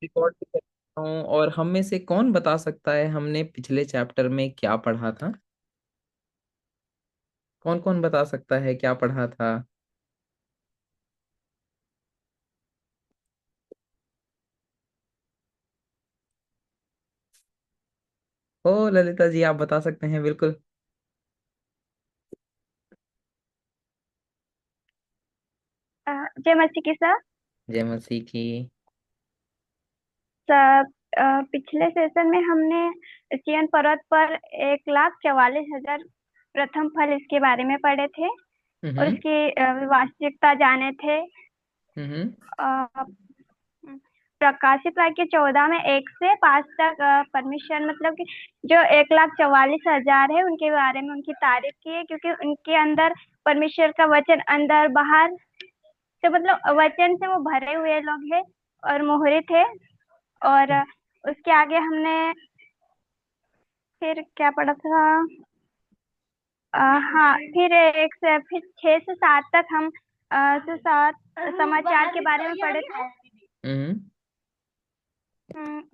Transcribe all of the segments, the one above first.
Record भी कर रहा हूँ। और हम में से कौन बता सकता है हमने पिछले चैप्टर में क्या पढ़ा था? कौन कौन बता सकता है क्या पढ़ा था? ओ ललिता जी, आप बता सकते हैं बिल्कुल। जय मसीह की सर। जय मसीह की। सर, पिछले सेशन में हमने सियन पर्वत पर 1,44,000 प्रथम फल इसके बारे में पढ़े थे और हम्म। इसकी वास्तविकता जाने थे। हम्म। अ, प्रकाशित वाक्य 14 में 1 से 5 तक परमेश्वर मतलब कि जो 1,44,000 है उनके बारे में उनकी तारीफ की है, क्योंकि उनके अंदर परमेश्वर का वचन अंदर बाहर से मतलब वचन से वो भरे हुए लोग हैं और मोहरित है। और उसके आगे हमने फिर क्या पढ़ा था? हाँ, फिर 6 से 7 तक हम 6 से 7 समाचार के बारे में पढ़े थे। हम्म।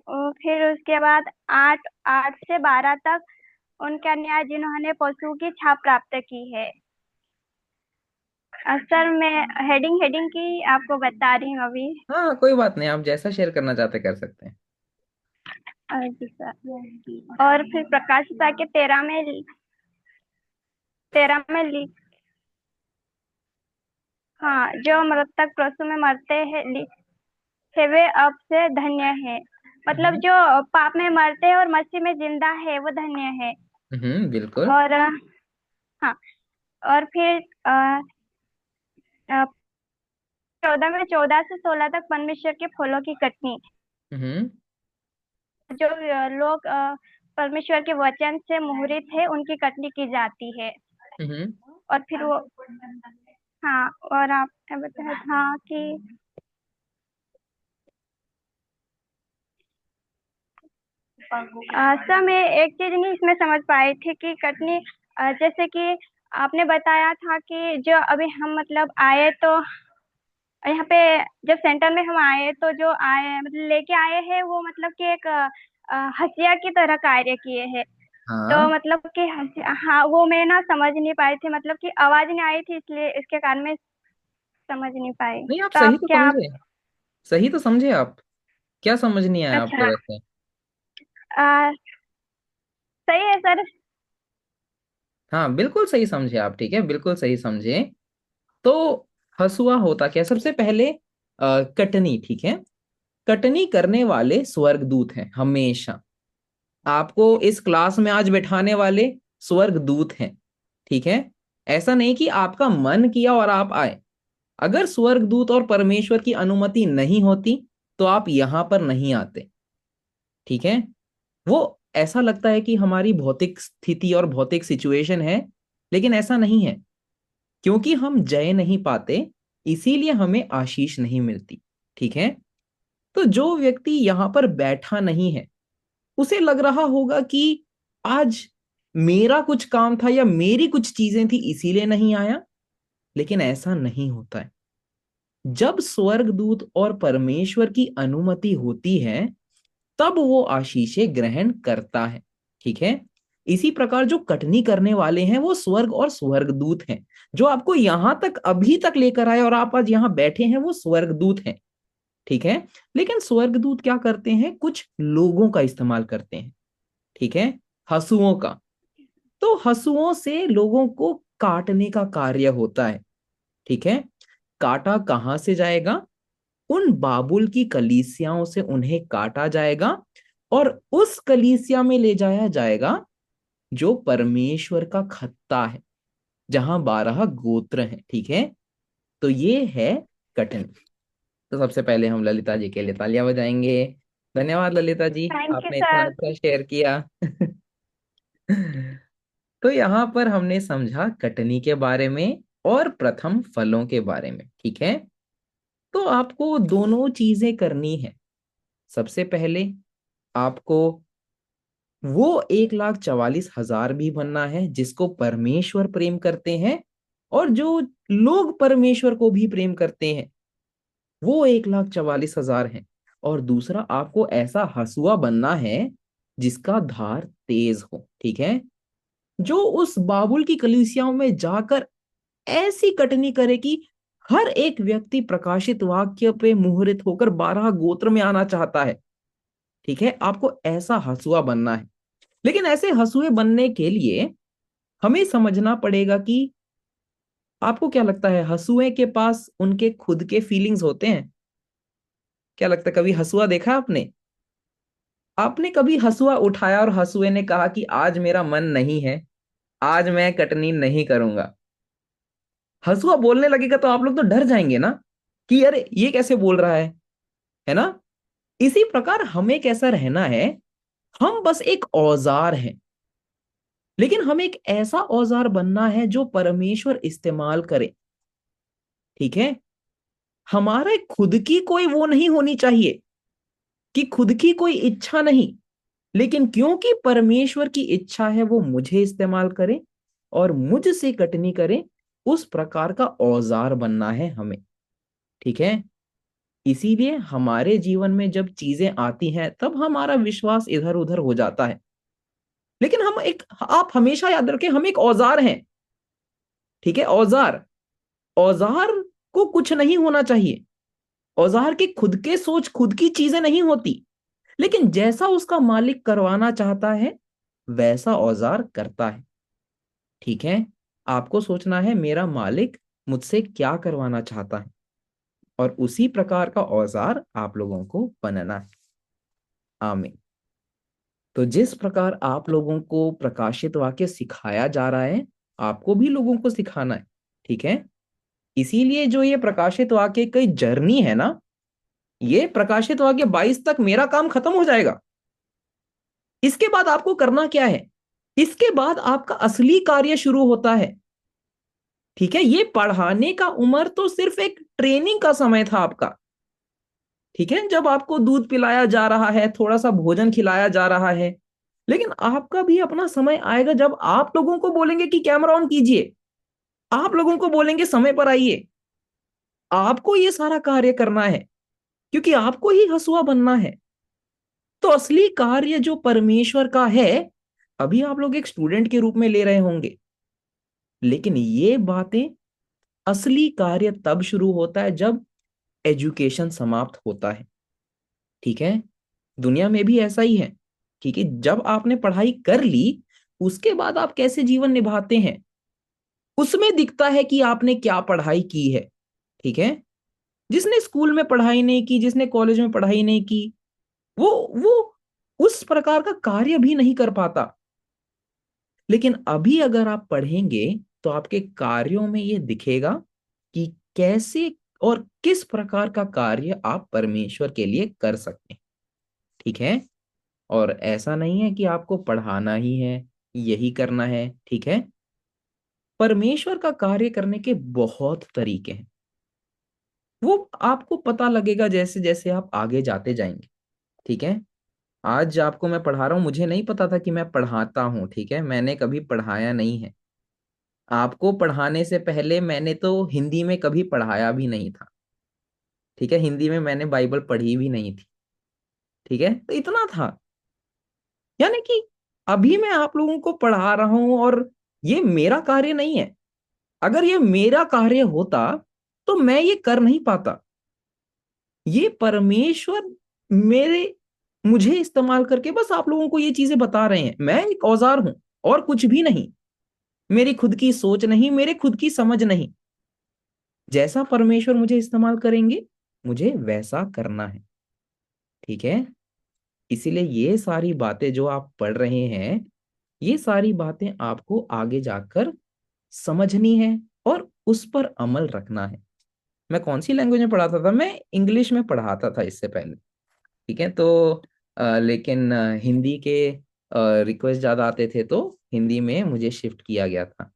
और फिर उसके बाद 8 8 से 12 तक उनका न्याय जिन्होंने पशु की छाप प्राप्त की है। सर, मैं हेडिंग हेडिंग की आपको बता रही हूँ अभी। हाँ, कोई बात नहीं, आप जैसा शेयर करना चाहते कर सकते हैं। जी सर। और फिर प्रकाशिता के 13 में हाँ, जो मृतक प्रसव में मरते हैं लिखे वे अब से धन्य है। मतलब हम्म। जो पाप में मरते हैं और मसीह में जिंदा है वो धन्य है। बिल्कुल। और हाँ, और फिर 14 में 14 से 16 तक परमेश्वर के फलों की कटनी। हम्म। जो लोग परमेश्वर के वचन से मुहरित है उनकी कटनी की जाती है। हम्म। और फिर वो हाँ, और आपने बताया था कि सर, मैं एक चीज नहीं इसमें समझ पाई थी कि कटनी जैसे कि आपने बताया था कि जो अभी हम मतलब आए तो यहाँ पे जब सेंटर में हम आए तो जो आए मतलब लेके आए हैं वो मतलब कि एक हसिया की तरह कार्य किए हैं। तो हाँ। मतलब कि हाँ, वो मैं ना समझ नहीं पाई थी, मतलब कि आवाज नहीं आई थी इसलिए इसके कारण मैं समझ नहीं पाई। नहीं, आप तो सही आप तो क्या आप समझे। सही तो समझे आप। क्या समझ नहीं आया आपको अच्छा, वैसे? आ, सही है सर। हाँ, बिल्कुल सही समझे आप, ठीक है, बिल्कुल सही समझे। तो हसुआ होता क्या? सबसे पहले कटनी, ठीक है। कटनी करने वाले स्वर्गदूत हैं हमेशा। आपको इस क्लास में आज बैठाने वाले स्वर्गदूत हैं, ठीक है। ऐसा नहीं कि आपका मन किया और आप आए। अगर स्वर्गदूत और परमेश्वर की अनुमति नहीं होती तो आप यहां पर नहीं आते, ठीक है। वो ऐसा लगता है कि हमारी भौतिक स्थिति और भौतिक सिचुएशन है, लेकिन ऐसा नहीं है। क्योंकि हम जय नहीं पाते, इसीलिए हमें आशीष नहीं मिलती, ठीक है। तो जो व्यक्ति यहां पर बैठा नहीं है, उसे लग रहा होगा कि आज मेरा कुछ काम था या मेरी कुछ चीजें थी इसीलिए नहीं आया, लेकिन ऐसा नहीं होता है। जब स्वर्गदूत और परमेश्वर की अनुमति होती है, तब वो आशीषें ग्रहण करता है, ठीक है। इसी प्रकार जो कटनी करने वाले हैं वो स्वर्ग और स्वर्गदूत हैं। जो आपको यहां तक अभी तक लेकर आए और आप आज यहां बैठे हैं वो स्वर्गदूत हैं, ठीक है। लेकिन स्वर्गदूत क्या करते हैं? कुछ लोगों का इस्तेमाल करते हैं, ठीक है, हंसुओं का। तो हंसुओं से लोगों को काटने का कार्य होता है, ठीक है। काटा कहां से जाएगा? उन बाबुल की कलीसियाओं से उन्हें काटा जाएगा और उस कलीसिया में ले जाया जाएगा जो परमेश्वर का खत्ता है, जहां 12 गोत्र हैं, ठीक है। तो ये है कटनी। तो सबसे पहले हम ललिता जी के लिए तालियां बजाएंगे। धन्यवाद ललिता जी, थैंक यू आपने इतना सर। अच्छा शेयर किया। तो यहाँ पर हमने समझा कटनी के बारे में और प्रथम फलों के बारे में, ठीक है। तो आपको दोनों चीजें करनी है। सबसे पहले आपको वो 1,44,000 भी बनना है जिसको परमेश्वर प्रेम करते हैं, और जो लोग परमेश्वर को भी प्रेम करते हैं वो 1,44,000 हैं। और दूसरा आपको ऐसा हंसुआ बनना है जिसका धार तेज हो, ठीक है, जो उस बाबुल की कलीसियाओं में जाकर ऐसी कटनी करे कि हर एक व्यक्ति प्रकाशित वाक्य पे मुहरित होकर 12 गोत्र में आना चाहता है। ठीक है, आपको ऐसा हंसुआ बनना है। लेकिन ऐसे हंसुए बनने के लिए हमें समझना पड़ेगा कि आपको क्या लगता है, हंसुए के पास उनके खुद के फीलिंग्स होते हैं? क्या लगता है, कभी हंसुआ देखा है आपने? आपने कभी हंसुआ उठाया और हंसुए ने कहा कि आज मेरा मन नहीं है, आज मैं कटनी नहीं करूंगा? हंसुआ बोलने लगेगा तो आप लोग तो डर जाएंगे ना, कि अरे ये कैसे बोल रहा है ना? इसी प्रकार हमें कैसा रहना है, हम बस एक औजार हैं, लेकिन हमें एक ऐसा औजार बनना है जो परमेश्वर इस्तेमाल करे। ठीक है, हमारे खुद की कोई वो नहीं होनी चाहिए, कि खुद की कोई इच्छा नहीं, लेकिन क्योंकि परमेश्वर की इच्छा है वो मुझे इस्तेमाल करे और मुझसे कटनी करे, उस प्रकार का औजार बनना है हमें। ठीक है, इसीलिए हमारे जीवन में जब चीजें आती हैं तब हमारा विश्वास इधर उधर हो जाता है, लेकिन हम एक, आप हमेशा याद रखें, हम एक औजार हैं। ठीक है, औजार, औजार को कुछ नहीं होना चाहिए, औजार की खुद के सोच, खुद की चीजें नहीं होती, लेकिन जैसा उसका मालिक करवाना चाहता है वैसा औजार करता है। ठीक है, आपको सोचना है मेरा मालिक मुझसे क्या करवाना चाहता है, और उसी प्रकार का औजार आप लोगों को बनना है। आमीन। तो जिस प्रकार आप लोगों को प्रकाशित वाक्य सिखाया जा रहा है, आपको भी लोगों को सिखाना है। ठीक है, इसीलिए जो ये प्रकाशित वाक्य की जर्नी है ना, ये प्रकाशित वाक्य 22 तक मेरा काम खत्म हो जाएगा। इसके बाद आपको करना क्या है? इसके बाद आपका असली कार्य शुरू होता है। ठीक है, ये पढ़ाने का उम्र तो सिर्फ एक ट्रेनिंग का समय था आपका। ठीक है, जब आपको दूध पिलाया जा रहा है, थोड़ा सा भोजन खिलाया जा रहा है, लेकिन आपका भी अपना समय आएगा जब आप लोगों को बोलेंगे कि कैमरा ऑन कीजिए, आप लोगों को बोलेंगे समय पर आइए, आपको ये सारा कार्य करना है, क्योंकि आपको ही हंसुआ बनना है। तो असली कार्य जो परमेश्वर का है, अभी आप लोग एक स्टूडेंट के रूप में ले रहे होंगे, लेकिन ये बातें, असली कार्य तब शुरू होता है जब एजुकेशन समाप्त होता है। ठीक है, दुनिया में भी ऐसा ही है, क्योंकि जब आपने पढ़ाई कर ली, उसके बाद आप कैसे जीवन निभाते हैं उसमें दिखता है कि आपने क्या पढ़ाई की है। ठीक है, जिसने स्कूल में पढ़ाई नहीं की, जिसने कॉलेज में पढ़ाई नहीं की, वो उस प्रकार का कार्य भी नहीं कर पाता। लेकिन अभी अगर आप पढ़ेंगे तो आपके कार्यों में ये दिखेगा कि कैसे और किस प्रकार का कार्य आप परमेश्वर के लिए कर सकते हैं। ठीक है, और ऐसा नहीं है कि आपको पढ़ाना ही है, यही करना है। ठीक है, परमेश्वर का कार्य करने के बहुत तरीके हैं, वो आपको पता लगेगा जैसे जैसे आप आगे जाते जाएंगे। ठीक है, आज आपको मैं पढ़ा रहा हूं, मुझे नहीं पता था कि मैं पढ़ाता हूं। ठीक है, मैंने कभी पढ़ाया नहीं है। आपको पढ़ाने से पहले मैंने तो हिंदी में कभी पढ़ाया भी नहीं था। ठीक है, हिंदी में मैंने बाइबल पढ़ी भी नहीं थी। ठीक है, तो इतना था, यानी कि अभी मैं आप लोगों को पढ़ा रहा हूं, और ये मेरा कार्य नहीं है। अगर ये मेरा कार्य होता तो मैं ये कर नहीं पाता। ये परमेश्वर मेरे मुझे इस्तेमाल करके बस आप लोगों को ये चीजें बता रहे हैं। मैं एक औजार हूं और कुछ भी नहीं, मेरी खुद की सोच नहीं, मेरे खुद की समझ नहीं। जैसा परमेश्वर मुझे इस्तेमाल करेंगे, मुझे वैसा करना है। ठीक है, इसीलिए ये सारी बातें जो आप पढ़ रहे हैं, ये सारी बातें आपको आगे जाकर समझनी है और उस पर अमल रखना है। मैं कौन सी लैंग्वेज में पढ़ाता था? मैं इंग्लिश में पढ़ाता था इससे पहले। ठीक है, तो लेकिन हिंदी के रिक्वेस्ट ज्यादा आते थे तो हिंदी में मुझे शिफ्ट किया गया था।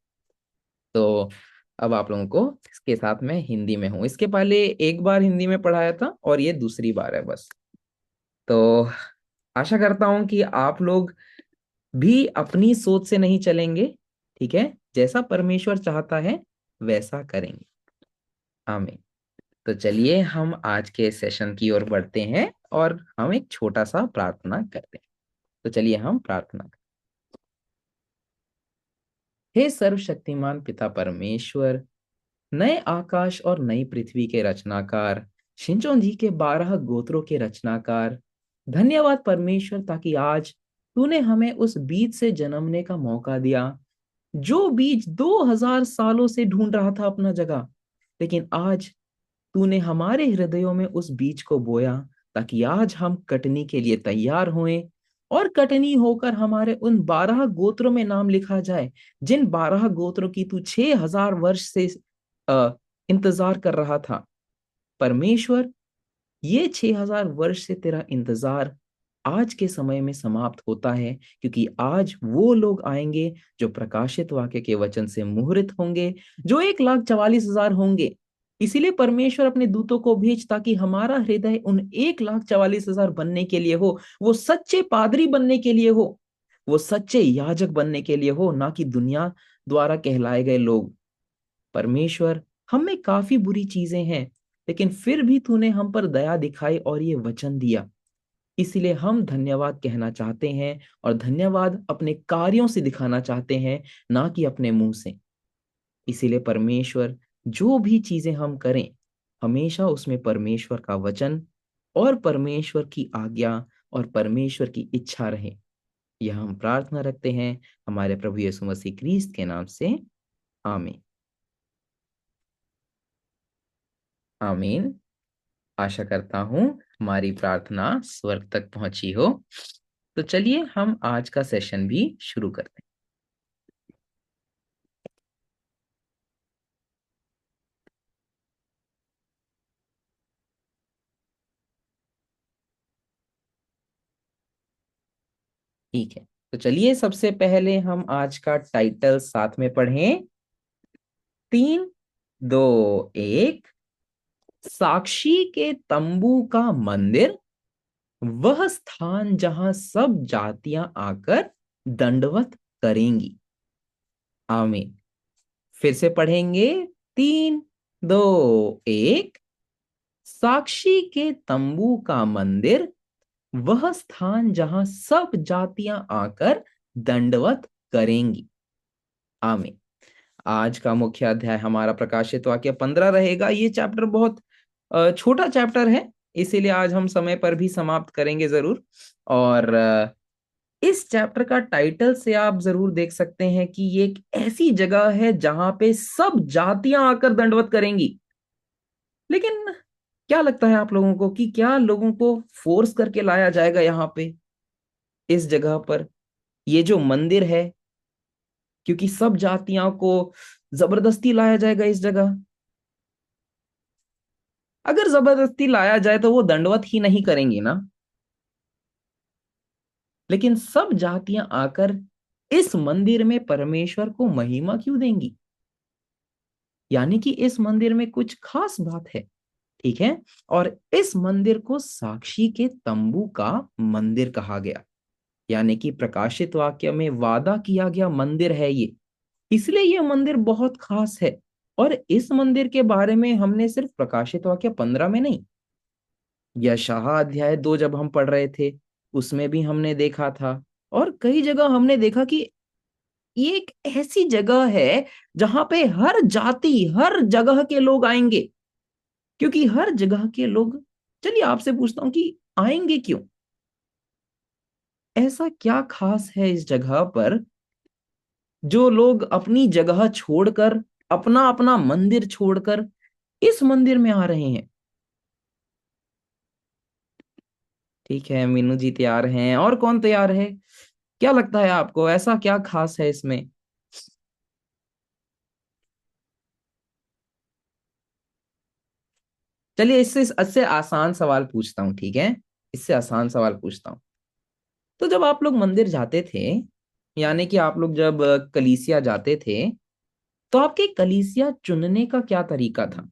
तो अब आप लोगों को इसके साथ मैं हिंदी में हूँ। इसके पहले एक बार हिंदी में पढ़ाया था और ये दूसरी बार है बस। तो आशा करता हूँ कि आप लोग भी अपनी सोच से नहीं चलेंगे। ठीक है, जैसा परमेश्वर चाहता है वैसा करेंगे। आमीन। तो चलिए हम आज के सेशन की ओर बढ़ते हैं और हम एक छोटा सा प्रार्थना करते हैं। तो चलिए हम प्रार्थना करें। हे सर्वशक्तिमान पिता परमेश्वर, नए आकाश और नई पृथ्वी के रचनाकार, शिंचोन जी के 12 गोत्रों के रचनाकार, धन्यवाद परमेश्वर, ताकि आज तूने हमें उस बीज से जन्मने का मौका दिया जो बीज 2000 सालों से ढूंढ रहा था अपना जगह। लेकिन आज तूने हमारे हृदयों में उस बीज को बोया, ताकि आज हम कटनी के लिए तैयार हों और कटनी होकर हमारे उन 12 गोत्रों में नाम लिखा जाए, जिन 12 गोत्रों की तू 6000 वर्ष से अ, इंतजार कर रहा था। परमेश्वर, ये 6000 वर्ष से तेरा इंतजार आज के समय में समाप्त होता है, क्योंकि आज वो लोग आएंगे जो प्रकाशित वाक्य के वचन से मुहरित होंगे, जो 1,44,000 होंगे। इसीलिए परमेश्वर अपने दूतों को भेज, ताकि हमारा हृदय उन 1,44,000 बनने के लिए हो, वो सच्चे पादरी बनने के लिए हो, वो सच्चे याजक बनने के लिए हो, ना कि दुनिया द्वारा कहलाए गए लोग। परमेश्वर, हम में काफी बुरी चीजें हैं, लेकिन फिर भी तूने हम पर दया दिखाई और ये वचन दिया। इसीलिए हम धन्यवाद कहना चाहते हैं, और धन्यवाद अपने कार्यों से दिखाना चाहते हैं, ना कि अपने मुंह से। इसीलिए परमेश्वर, जो भी चीजें हम करें, हमेशा उसमें परमेश्वर का वचन और परमेश्वर की आज्ञा और परमेश्वर की इच्छा रहे। यह हम प्रार्थना रखते हैं हमारे प्रभु यीशु मसीह क्रीस्त के नाम से। आमीन। आमीन। आशा करता हूं हमारी प्रार्थना स्वर्ग तक पहुंची हो। तो चलिए हम आज का सेशन भी शुरू करते हैं। ठीक है, तो चलिए सबसे पहले हम आज का टाइटल साथ में पढ़ें। 3, 2, 1। साक्षी के तंबू का मंदिर, वह स्थान जहां सब जातियां आकर दंडवत करेंगी। आमीन। फिर से पढ़ेंगे। 3, 2, 1। साक्षी के तंबू का मंदिर, वह स्थान जहां सब जातियां आकर दंडवत करेंगी। आमीन। आज का मुख्य अध्याय हमारा प्रकाशित वाक्य 15 रहेगा। ये चैप्टर बहुत छोटा चैप्टर है, इसीलिए आज हम समय पर भी समाप्त करेंगे जरूर। और इस चैप्टर का टाइटल से आप जरूर देख सकते हैं कि ये एक ऐसी जगह है जहां पे सब जातियां आकर दंडवत करेंगी। लेकिन क्या लगता है आप लोगों को कि क्या लोगों को फोर्स करके लाया जाएगा यहाँ पे, इस जगह पर, ये जो मंदिर है, क्योंकि सब जातियों को जबरदस्ती लाया जाएगा इस जगह? अगर जबरदस्ती लाया जाए तो वो दंडवत ही नहीं करेंगी ना। लेकिन सब जातियां आकर इस मंदिर में परमेश्वर को महिमा क्यों देंगी? यानी कि इस मंदिर में कुछ खास बात है। ठीक है। और इस मंदिर को साक्षी के तंबू का मंदिर कहा गया, यानी कि प्रकाशित वाक्य में वादा किया गया मंदिर है ये। इसलिए ये मंदिर बहुत खास है। और इस मंदिर के बारे में हमने सिर्फ प्रकाशित वाक्य 15 में नहीं, यशायाह अध्याय 2 जब हम पढ़ रहे थे, उसमें भी हमने देखा था। और कई जगह हमने देखा कि ये एक ऐसी जगह है जहां पे हर जाति, हर जगह के लोग आएंगे। क्योंकि हर जगह के लोग, चलिए आपसे पूछता हूं कि आएंगे क्यों? ऐसा क्या खास है इस जगह पर जो लोग अपनी जगह छोड़कर, अपना अपना मंदिर छोड़कर इस मंदिर में आ रहे हैं? ठीक है, मीनू जी तैयार हैं, और कौन तैयार है? क्या लगता है आपको, ऐसा क्या खास है इसमें? चलिए इससे इससे आसान सवाल पूछता हूँ, ठीक है? इससे आसान सवाल पूछता हूँ। तो जब आप लोग मंदिर जाते थे, यानी कि आप लोग जब कलीसिया जाते थे, तो आपके कलीसिया चुनने का क्या तरीका था?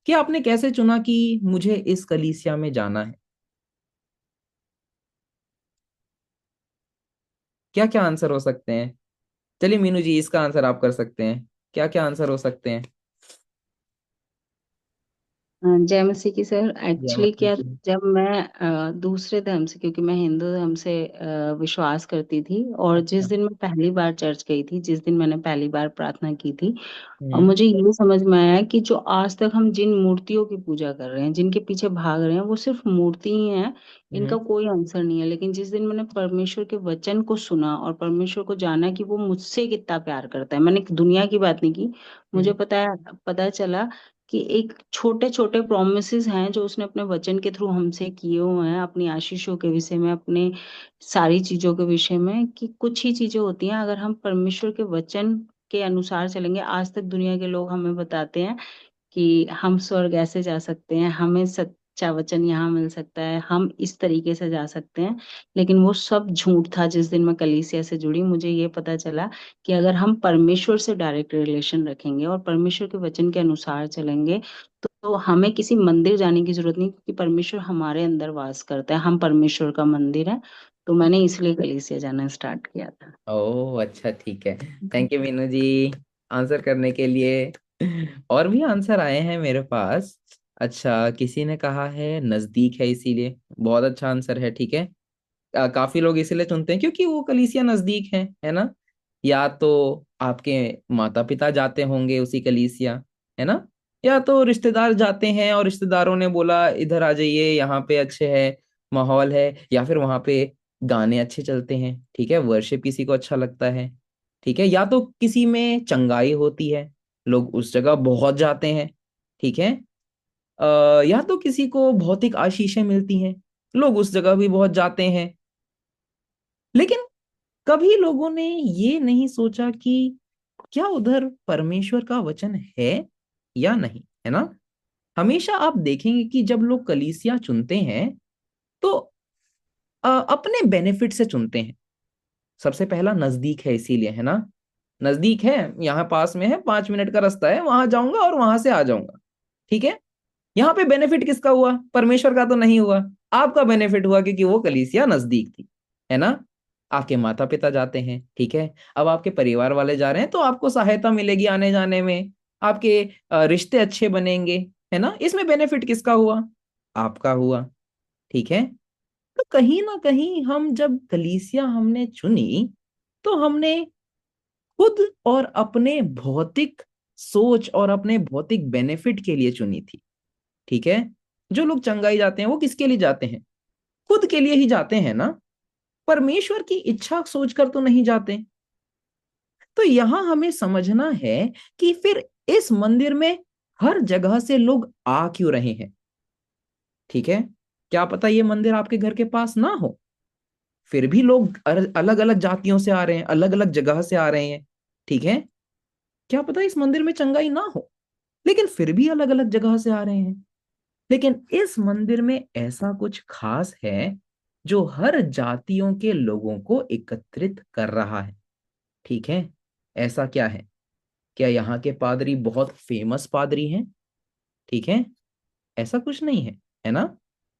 कि आपने कैसे चुना कि मुझे इस कलीसिया में जाना है? क्या क्या आंसर हो सकते हैं? चलिए मीनू जी, इसका आंसर आप कर सकते हैं। क्या क्या आंसर हो सकते हैं? जय मसीह की सर। जय एक्चुअली मसीह क्या, की। जब मैं दूसरे धर्म से, क्योंकि मैं हिंदू धर्म से विश्वास करती थी, और जिस अच्छा। दिन मैं पहली बार चर्च गई थी, जिस दिन मैंने पहली बार प्रार्थना की थी, और हम्म। मुझे ये समझ में आया कि जो आज तक हम जिन मूर्तियों की पूजा कर रहे हैं, जिनके पीछे भाग रहे हैं, वो सिर्फ मूर्ति ही है, इनका हम्म। कोई आंसर नहीं है। लेकिन जिस दिन मैंने परमेश्वर के वचन को सुना और परमेश्वर को जाना कि वो मुझसे कितना प्यार करता है, मैंने दुनिया की बात नहीं की, मुझे हम्म। पता चला कि एक छोटे छोटे प्रोमिसेस हैं जो उसने अपने वचन के थ्रू हमसे किए हुए हैं, अपनी आशीषों के विषय में, अपने सारी चीजों के विषय में, कि कुछ ही चीजें होती हैं अगर हम परमेश्वर के वचन के अनुसार चलेंगे। आज तक दुनिया के लोग हमें बताते हैं कि हम स्वर्ग ऐसे जा सकते हैं, हमें सच्चा वचन यहाँ मिल सकता है, हम इस तरीके से जा सकते हैं, लेकिन वो सब झूठ था। जिस दिन मैं कलीसिया से जुड़ी, मुझे ये पता चला कि अगर हम परमेश्वर से डायरेक्ट रिलेशन रखेंगे और परमेश्वर के वचन के अनुसार चलेंगे, तो हमें किसी मंदिर जाने की जरूरत नहीं, क्योंकि परमेश्वर हमारे अंदर वास करता है, हम परमेश्वर का मंदिर है। तो मैंने इसलिए कलीसिया जाना स्टार्ट किया था। ओह अच्छा, ठीक है। Thank you Meenu ji answer करने के लिए। और भी आंसर आए हैं मेरे पास। अच्छा, किसी ने कहा है नजदीक है इसीलिए। बहुत अच्छा आंसर है, ठीक है। काफी लोग इसीलिए चुनते हैं क्योंकि वो कलीसिया नजदीक है ना। या तो आपके माता पिता जाते होंगे उसी कलीसिया, है ना। या तो रिश्तेदार जाते हैं और रिश्तेदारों ने बोला इधर आ जाइए, यहाँ पे अच्छे है, माहौल है। या फिर वहां पे गाने अच्छे चलते हैं, ठीक है, वर्शिप किसी को अच्छा लगता है, ठीक है। या तो किसी में चंगाई होती है, लोग उस जगह बहुत जाते हैं, ठीक है। या तो किसी को भौतिक आशीषें मिलती हैं, लोग उस जगह भी बहुत जाते हैं। लेकिन कभी लोगों ने ये नहीं सोचा कि क्या उधर परमेश्वर का वचन है या नहीं, है ना। हमेशा आप देखेंगे कि जब लोग कलीसिया चुनते हैं तो अपने बेनिफिट से चुनते हैं। सबसे पहला नजदीक है इसीलिए, है ना। नजदीक है, यहाँ पास में है, 5 मिनट का रास्ता है, वहां जाऊंगा और वहां से आ जाऊंगा, ठीक है। यहाँ पे बेनिफिट किसका हुआ? परमेश्वर का तो नहीं हुआ। आपका बेनिफिट हुआ क्योंकि वो कलीसिया नजदीक थी, है ना। आपके माता पिता जाते हैं, ठीक है। अब आपके परिवार वाले जा रहे हैं तो आपको सहायता मिलेगी आने जाने में, आपके रिश्ते अच्छे बनेंगे, है ना। इसमें बेनिफिट किसका हुआ? आपका हुआ, ठीक है। तो कहीं ना कहीं हम जब कलीसिया हमने चुनी तो हमने खुद और अपने भौतिक सोच और अपने भौतिक बेनिफिट के लिए चुनी थी, ठीक है। जो लोग चंगाई जाते हैं वो किसके लिए जाते हैं? खुद के लिए ही जाते हैं ना। परमेश्वर की इच्छा सोचकर तो नहीं जाते। तो यहां हमें समझना है कि फिर इस मंदिर में हर जगह से लोग आ क्यों रहे हैं, ठीक है। क्या पता ये मंदिर आपके घर के पास ना हो, फिर भी लोग अलग अलग जातियों से आ रहे हैं, अलग अलग जगह से आ रहे हैं, ठीक है। क्या पता इस मंदिर में चंगाई ना हो, लेकिन फिर भी अलग अलग जगह से आ रहे हैं। लेकिन इस मंदिर में ऐसा कुछ खास है जो हर जातियों के लोगों को एकत्रित कर रहा है, ठीक है। ऐसा क्या है? क्या यहाँ के पादरी बहुत फेमस पादरी हैं? ठीक है, ऐसा कुछ नहीं है, है ना।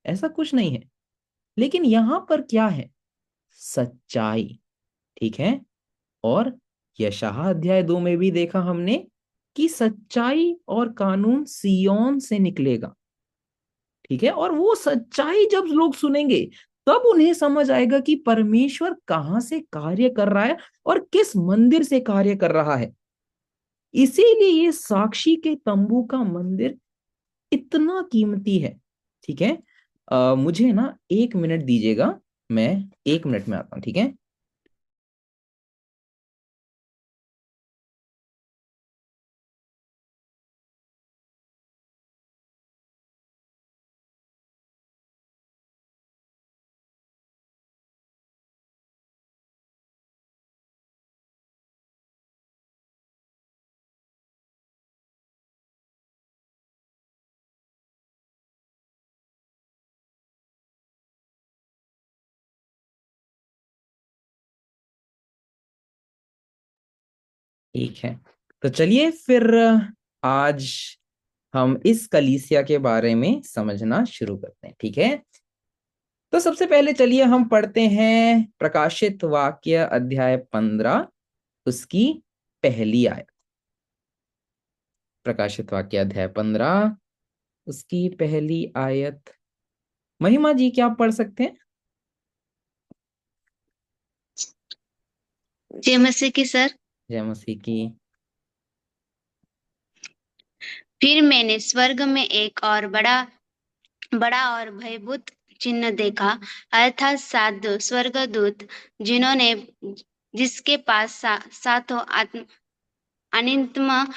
ऐसा कुछ नहीं है। लेकिन यहां पर क्या है? सच्चाई, ठीक है। और यशायाह अध्याय 2 में भी देखा हमने कि सच्चाई और कानून सिय्योन से निकलेगा, ठीक है। और वो सच्चाई जब लोग सुनेंगे तब उन्हें समझ आएगा कि परमेश्वर कहां से कार्य कर रहा है और किस मंदिर से कार्य कर रहा है। इसीलिए ये साक्षी के तंबू का मंदिर इतना कीमती है, ठीक है। मुझे ना 1 मिनट दीजिएगा, मैं 1 मिनट में आता हूं, ठीक है। ठीक है, तो चलिए फिर आज हम इस कलीसिया के बारे में समझना शुरू करते हैं, ठीक है। तो सबसे पहले चलिए हम पढ़ते हैं प्रकाशित वाक्य अध्याय 15, उसकी पहली आयत। प्रकाशित वाक्य अध्याय 15 उसकी पहली आयत। महिमा जी क्या आप पढ़ सकते हैं? जय मसीह की सर। जय मसीह की। फिर मैंने स्वर्ग में एक और बड़ा बड़ा और भयभूत चिन्ह देखा, अर्थात 7 स्वर्गदूत, जिन्होंने जिसके पास सातों अनंतम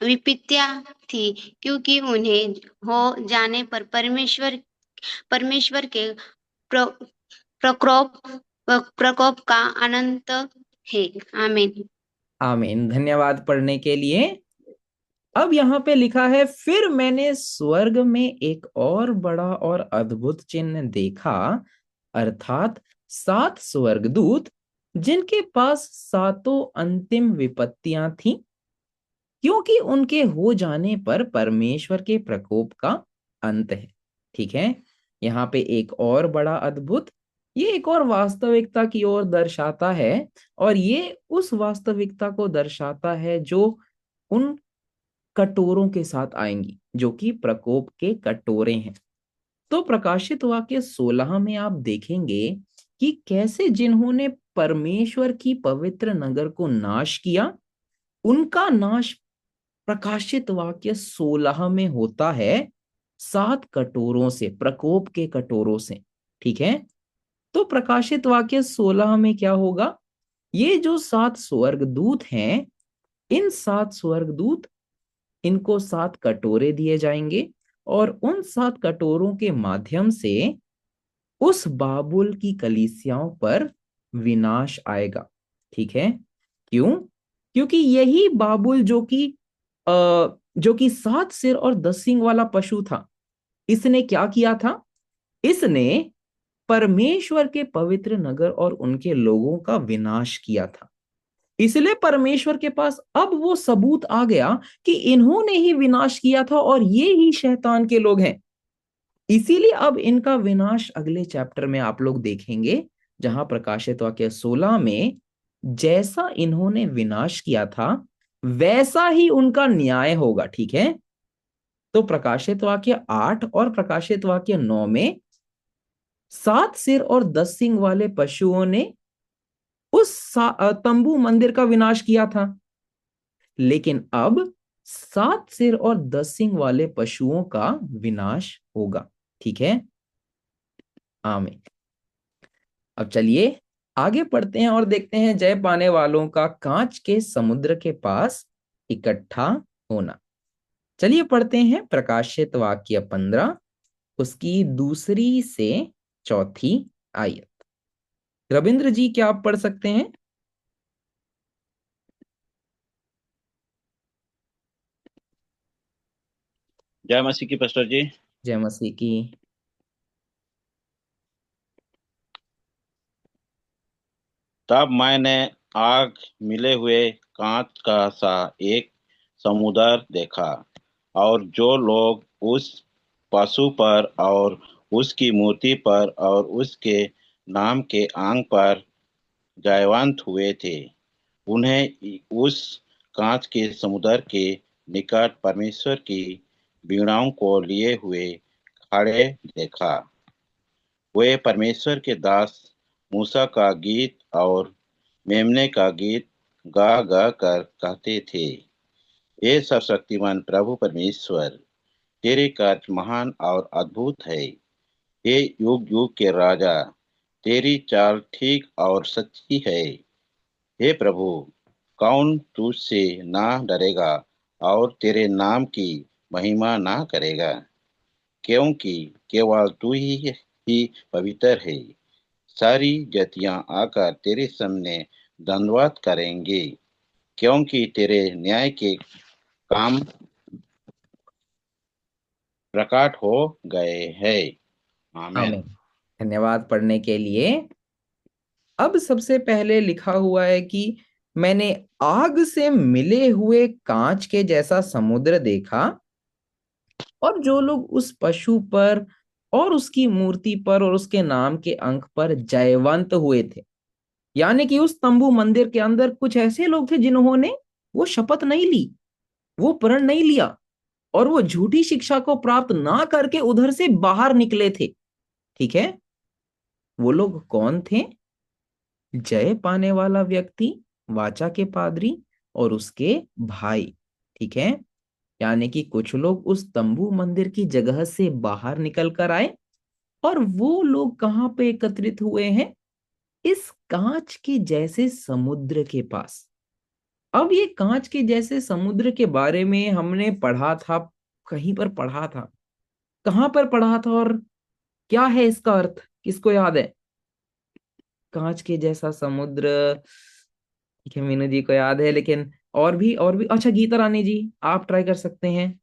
विपत्तियां थी, क्योंकि उन्हें हो जाने पर परमेश्वर के प्र- प्रकोप प्रकोप का अनंत है। आमीन। आमीन, धन्यवाद पढ़ने के लिए। अब यहाँ पे लिखा है, फिर मैंने स्वर्ग में एक और बड़ा और अद्भुत चिन्ह देखा, अर्थात 7 स्वर्गदूत, जिनके पास सातों अंतिम विपत्तियां थीं, क्योंकि उनके हो जाने पर परमेश्वर के प्रकोप का अंत है। ठीक है, यहाँ पे एक और बड़ा अद्भुत, ये एक और वास्तविकता की ओर दर्शाता है, और ये उस वास्तविकता को दर्शाता है जो उन कटोरों के साथ आएंगी, जो कि प्रकोप के कटोरे हैं। तो प्रकाशित वाक्य 16 में आप देखेंगे कि कैसे जिन्होंने परमेश्वर की पवित्र नगर को नाश किया, उनका नाश प्रकाशित वाक्य 16 में होता है 7 कटोरों से, प्रकोप के कटोरों से। ठीक है, तो प्रकाशित वाक्य 16 में क्या होगा? ये जो 7 स्वर्गदूत हैं, इन 7 स्वर्गदूत, इनको 7 कटोरे दिए जाएंगे, और उन 7 कटोरों के माध्यम से उस बाबुल की कलीसियाओं पर विनाश आएगा। ठीक है, क्यों? क्योंकि यही बाबुल जो कि 7 सिर और 10 सींग वाला पशु था, इसने क्या किया था? इसने परमेश्वर के पवित्र नगर और उनके लोगों का विनाश किया था। इसलिए परमेश्वर के पास अब वो सबूत आ गया कि इन्होंने ही विनाश किया था और ये ही शैतान के लोग हैं। इसीलिए अब इनका विनाश अगले चैप्टर में आप लोग देखेंगे, जहां प्रकाशित वाक्य 16 में जैसा इन्होंने विनाश किया था वैसा ही उनका न्याय होगा। ठीक है, तो प्रकाशित वाक्य 8 और प्रकाशित वाक्य 9 में 7 सिर और 10 सींग वाले पशुओं ने उस तंबू मंदिर का विनाश किया था, लेकिन अब 7 सिर और 10 सींग वाले पशुओं का विनाश होगा। ठीक है, आमीन। अब चलिए आगे पढ़ते हैं और देखते हैं जय पाने वालों का कांच के समुद्र के पास इकट्ठा होना। चलिए पढ़ते हैं प्रकाशित वाक्य 15, उसकी 2 से 4 आयत। रविंद्र जी क्या आप पढ़ सकते हैं? जय मसीह की पास्टर जी। जय मसीह की। तब मैंने आग मिले हुए कांच का सा एक समुद्र देखा, और जो लोग उस पशु पर और उसकी मूर्ति पर और उसके नाम के अंक पर जयवंत हुए थे, उन्हें उस कांच के समुद्र के निकट परमेश्वर की वीणाओं को लिए हुए खड़े देखा। वे परमेश्वर के दास मूसा का गीत और मेमने का गीत गा गा कर कहते थे, हे सर्वशक्तिमान प्रभु परमेश्वर, तेरे कार्य महान और अद्भुत है। हे युग युग के राजा, तेरी चाल ठीक और सच्ची है। हे प्रभु, कौन तुझसे ना डरेगा और तेरे नाम की महिमा ना करेगा, क्योंकि केवल तू ही पवित्र है। सारी जातियां आकर तेरे सामने दंडवत करेंगे, क्योंकि तेरे न्याय के काम प्रकट हो गए हैं। आमीन। आमीन, धन्यवाद पढ़ने के लिए। अब सबसे पहले लिखा हुआ है कि मैंने आग से मिले हुए कांच के जैसा समुद्र देखा, और जो लोग उस पशु पर और उसकी मूर्ति पर और उसके नाम के अंक पर जयवंत हुए थे, यानी कि उस तंबू मंदिर के अंदर कुछ ऐसे लोग थे जिन्होंने वो शपथ नहीं ली, वो प्रण नहीं लिया और वो झूठी शिक्षा को प्राप्त ना करके उधर से बाहर निकले थे। ठीक है, वो लोग कौन थे? जय पाने वाला व्यक्ति, वाचा के पादरी और उसके भाई। ठीक है, यानी कि कुछ लोग उस तंबू मंदिर की जगह से बाहर निकल कर आए, और वो लोग कहाँ पे एकत्रित हुए हैं? इस कांच के जैसे समुद्र के पास। अब ये कांच के जैसे समुद्र के बारे में हमने पढ़ा था, कहीं पर पढ़ा था, कहां पर पढ़ा था, और क्या है इसका अर्थ, किसको याद है? कांच के जैसा समुद्र। ठीक है, मीनू जी को याद है, लेकिन और भी अच्छा, गीता रानी जी आप ट्राई कर सकते हैं।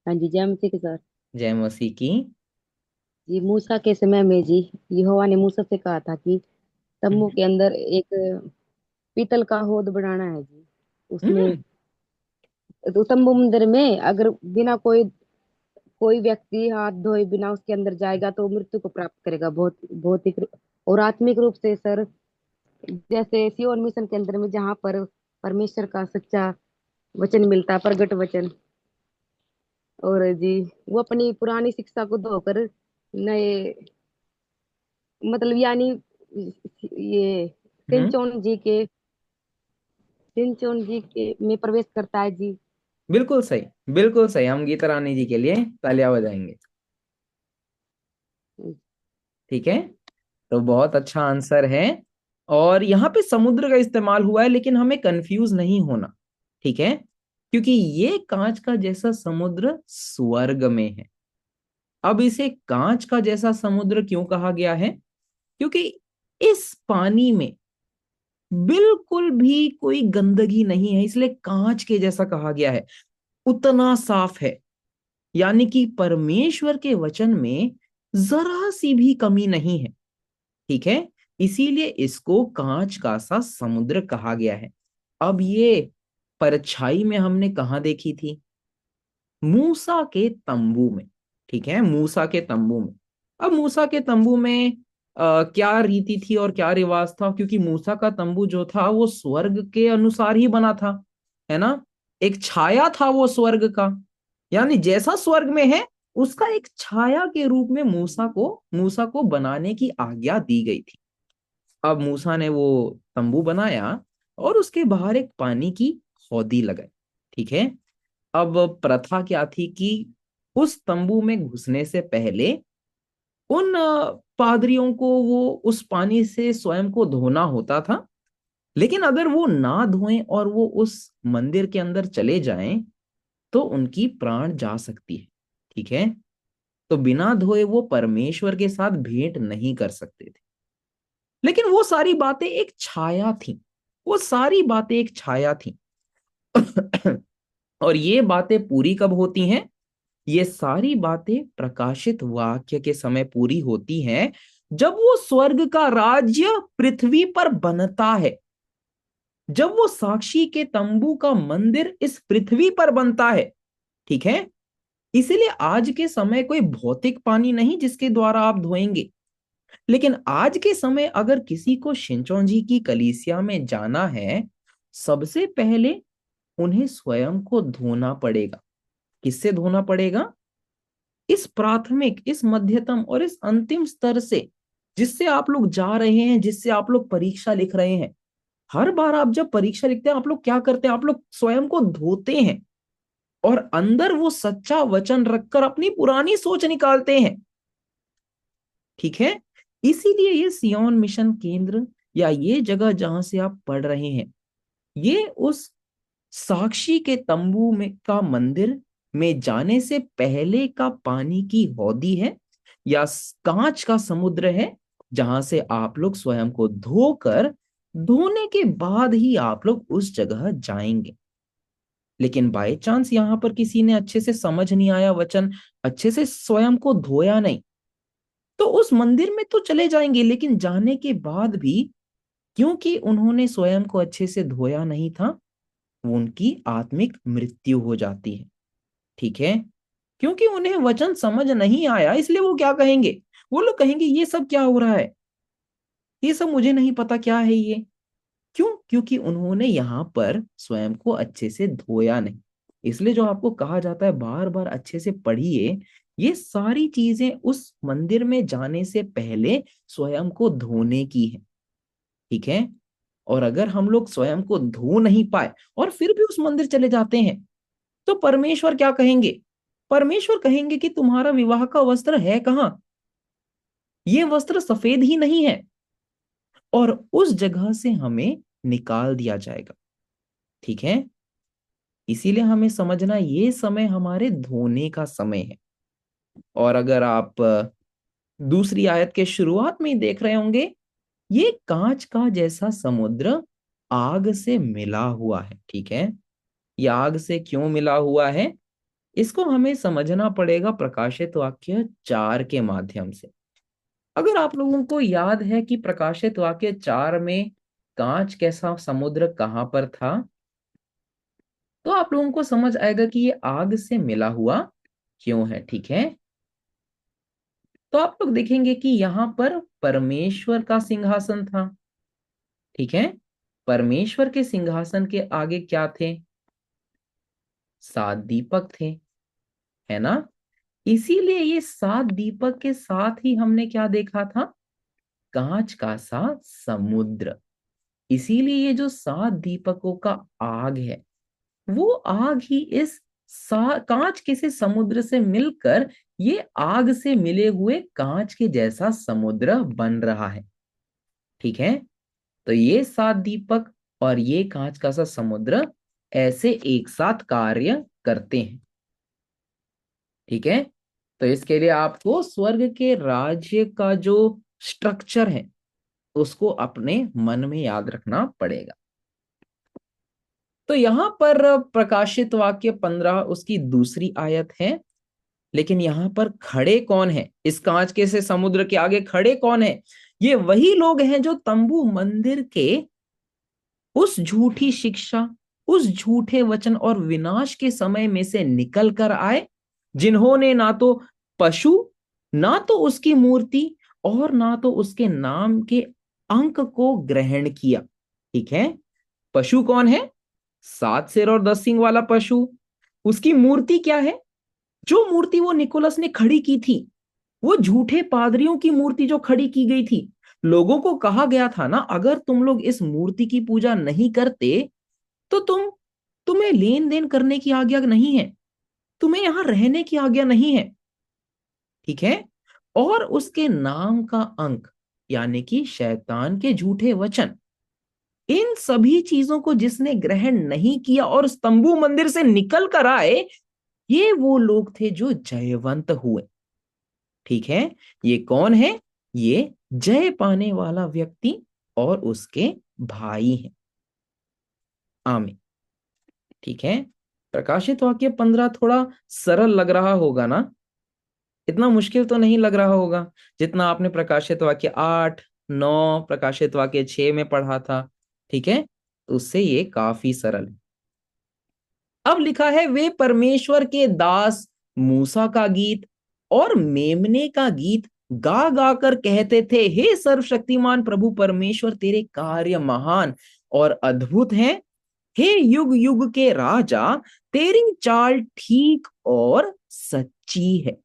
हाँ जी, जय मसीह के सर। जय मसीह की। जी, मूसा के समय में जी यहोवा ने मूसा से कहा था कि तम्बू हम्म। के अंदर एक पीतल का हौद बनाना है जी। उसमें तो तम्बू मंदिर में अगर बिना कोई कोई व्यक्ति हाथ धोए बिना उसके अंदर जाएगा तो मृत्यु को प्राप्त करेगा, बहुत भौतिक और आत्मिक रूप से सर। जैसे सियोन मिशन के अंदर में जहाँ पर परमेश्वर का सच्चा वचन मिलता है, प्रगट वचन। और जी वो अपनी पुरानी शिक्षा को धोकर नए, मतलब यानी ये हम्म। सिंचोन जी के में प्रवेश करता है जी। बिल्कुल सही, बिल्कुल सही। हम गीता रानी जी के लिए तालियां बजाएंगे। ठीक है, तो बहुत अच्छा आंसर है। और यहाँ पे समुद्र का इस्तेमाल हुआ है, लेकिन हमें कंफ्यूज नहीं होना। ठीक है, क्योंकि ये कांच का जैसा समुद्र स्वर्ग में है। अब इसे कांच का जैसा समुद्र क्यों कहा गया है? क्योंकि इस पानी में बिल्कुल भी कोई गंदगी नहीं है, इसलिए कांच के जैसा कहा गया है। उतना साफ है, यानी कि परमेश्वर के वचन में जरा सी भी कमी नहीं है। ठीक है, इसीलिए इसको कांच का सा समुद्र कहा गया है। अब ये परछाई में हमने कहा देखी थी? मूसा के तंबू में। ठीक है, मूसा के तंबू में। अब मूसा के तंबू में क्या रीति थी और क्या रिवाज था? क्योंकि मूसा का तंबू जो था वो स्वर्ग के अनुसार ही बना था, है ना? एक छाया था वो स्वर्ग का, यानी जैसा स्वर्ग में है उसका एक छाया के रूप में मूसा को बनाने की आज्ञा दी गई थी। अब मूसा ने वो तंबू बनाया और उसके बाहर एक पानी की हौदी लगाई। ठीक है, अब प्रथा क्या थी कि उस तंबू में घुसने से पहले उन पादरियों को वो उस पानी से स्वयं को धोना होता था। लेकिन अगर वो ना धोएं और वो उस मंदिर के अंदर चले जाएं तो उनकी प्राण जा सकती है। ठीक है, तो बिना धोए वो परमेश्वर के साथ भेंट नहीं कर सकते थे। लेकिन वो सारी बातें एक छाया थी, वो सारी बातें एक छाया थी। और ये बातें पूरी कब होती हैं? ये सारी बातें प्रकाशित वाक्य के समय पूरी होती हैं, जब वो स्वर्ग का राज्य पृथ्वी पर बनता है, जब वो साक्षी के तंबू का मंदिर इस पृथ्वी पर बनता है। ठीक है, इसीलिए आज के समय कोई भौतिक पानी नहीं जिसके द्वारा आप धोएंगे। लेकिन आज के समय अगर किसी को शिंचोंजी की कलीसिया में जाना है, सबसे पहले उन्हें स्वयं को धोना पड़ेगा। किससे धोना पड़ेगा? इस प्राथमिक, इस मध्यतम और इस अंतिम स्तर से, जिससे आप लोग जा रहे हैं, जिससे आप लोग परीक्षा लिख रहे हैं। हर बार आप जब परीक्षा लिखते हैं आप लोग क्या करते हैं? आप लोग स्वयं को धोते हैं और अंदर वो सच्चा वचन रखकर अपनी पुरानी सोच निकालते हैं। ठीक है, इसीलिए ये सियोन मिशन केंद्र या ये जगह जहां से आप पढ़ रहे हैं, ये उस साक्षी के तंबू में का मंदिर में जाने से पहले का पानी की हौदी है, या कांच का समुद्र है, जहां से आप लोग स्वयं को धोकर, धोने के बाद ही आप लोग उस जगह जाएंगे। लेकिन बाय चांस यहां पर किसी ने अच्छे से समझ नहीं आया वचन, अच्छे से स्वयं को धोया नहीं, तो उस मंदिर में तो चले जाएंगे, लेकिन जाने के बाद भी क्योंकि उन्होंने स्वयं को अच्छे से धोया नहीं था, वो उनकी आत्मिक मृत्यु हो जाती है। ठीक है, क्योंकि उन्हें वचन समझ नहीं आया, इसलिए वो क्या कहेंगे? वो लोग कहेंगे ये सब क्या हो रहा है, ये सब मुझे नहीं पता क्या है ये। क्यों? क्योंकि उन्होंने यहाँ पर स्वयं को अच्छे से धोया नहीं। इसलिए जो आपको कहा जाता है बार बार अच्छे से पढ़िए, ये सारी चीजें उस मंदिर में जाने से पहले स्वयं को धोने की है, ठीक है। और अगर हम लोग स्वयं को धो नहीं पाए और फिर भी उस मंदिर चले जाते हैं, तो परमेश्वर क्या कहेंगे? परमेश्वर कहेंगे कि तुम्हारा विवाह का वस्त्र है कहां? ये वस्त्र सफेद ही नहीं है, और उस जगह से हमें निकाल दिया जाएगा, ठीक है। इसीलिए हमें समझना ये समय हमारे धोने का समय है। और अगर आप दूसरी आयत के शुरुआत में ही देख रहे होंगे, ये कांच का जैसा समुद्र आग से मिला हुआ है, ठीक है। ये आग से क्यों मिला हुआ है, इसको हमें समझना पड़ेगा प्रकाशित वाक्य 4 के माध्यम से। अगर आप लोगों को याद है कि प्रकाशित वाक्य 4 में कांच कैसा समुद्र कहां पर था, तो आप लोगों को समझ आएगा कि ये आग से मिला हुआ क्यों है, ठीक है। तो आप लोग देखेंगे कि यहां पर परमेश्वर का सिंहासन था, ठीक है। परमेश्वर के सिंहासन के आगे क्या थे? 7 दीपक थे, है ना। इसीलिए ये 7 दीपक के साथ ही हमने क्या देखा था? कांच का सा समुद्र। इसीलिए ये जो 7 दीपकों का आग है, वो आग ही इस कांच के से समुद्र से मिलकर ये आग से मिले हुए कांच के जैसा समुद्र बन रहा है, ठीक है। तो ये 7 दीपक और ये कांच का सा समुद्र ऐसे एक साथ कार्य करते हैं, ठीक है। तो इसके लिए आपको स्वर्ग के राज्य का जो स्ट्रक्चर है उसको अपने मन में याद रखना पड़ेगा। तो यहां पर प्रकाशित वाक्य 15 उसकी दूसरी आयत है। लेकिन यहां पर खड़े कौन है? इस कांच के से समुद्र के आगे खड़े कौन है? ये वही लोग हैं जो तंबू मंदिर के उस झूठी शिक्षा, उस झूठे वचन और विनाश के समय में से निकल कर आए, जिन्होंने ना तो पशु, ना तो उसकी मूर्ति और ना तो उसके नाम के अंक को ग्रहण किया, ठीक है। पशु कौन है? 7 सिर और 10 सींग वाला पशु। उसकी मूर्ति क्या है? जो मूर्ति वो निकोलस ने खड़ी की थी, वो झूठे पादरियों की मूर्ति जो खड़ी की गई थी। लोगों को कहा गया था ना, अगर तुम लोग इस मूर्ति की पूजा नहीं करते तो तुम्हें लेन देन करने की आज्ञा नहीं है, तुम्हें यहां रहने की आज्ञा नहीं है, ठीक है। और उसके नाम का अंक यानी कि शैतान के झूठे वचन, इन सभी चीजों को जिसने ग्रहण नहीं किया और स्तंभु मंदिर से निकल कर आए, ये वो लोग थे जो जयवंत हुए, ठीक है। ये कौन है? ये जय पाने वाला व्यक्ति और उसके भाई हैं। आमीन, ठीक है। प्रकाशित वाक्य 15 थोड़ा सरल लग रहा होगा ना, इतना मुश्किल तो नहीं लग रहा होगा जितना आपने प्रकाशित वाक्य 8, 9, प्रकाशित वाक्य 6 में पढ़ा था, ठीक है। तो उससे ये काफी सरल है। अब लिखा है, वे परमेश्वर के दास मूसा का गीत और मेमने का गीत गा गा कर कहते थे, हे सर्वशक्तिमान प्रभु परमेश्वर, तेरे कार्य महान और अद्भुत हैं। हे युग युग के राजा, तेरी चाल ठीक और सच्ची है।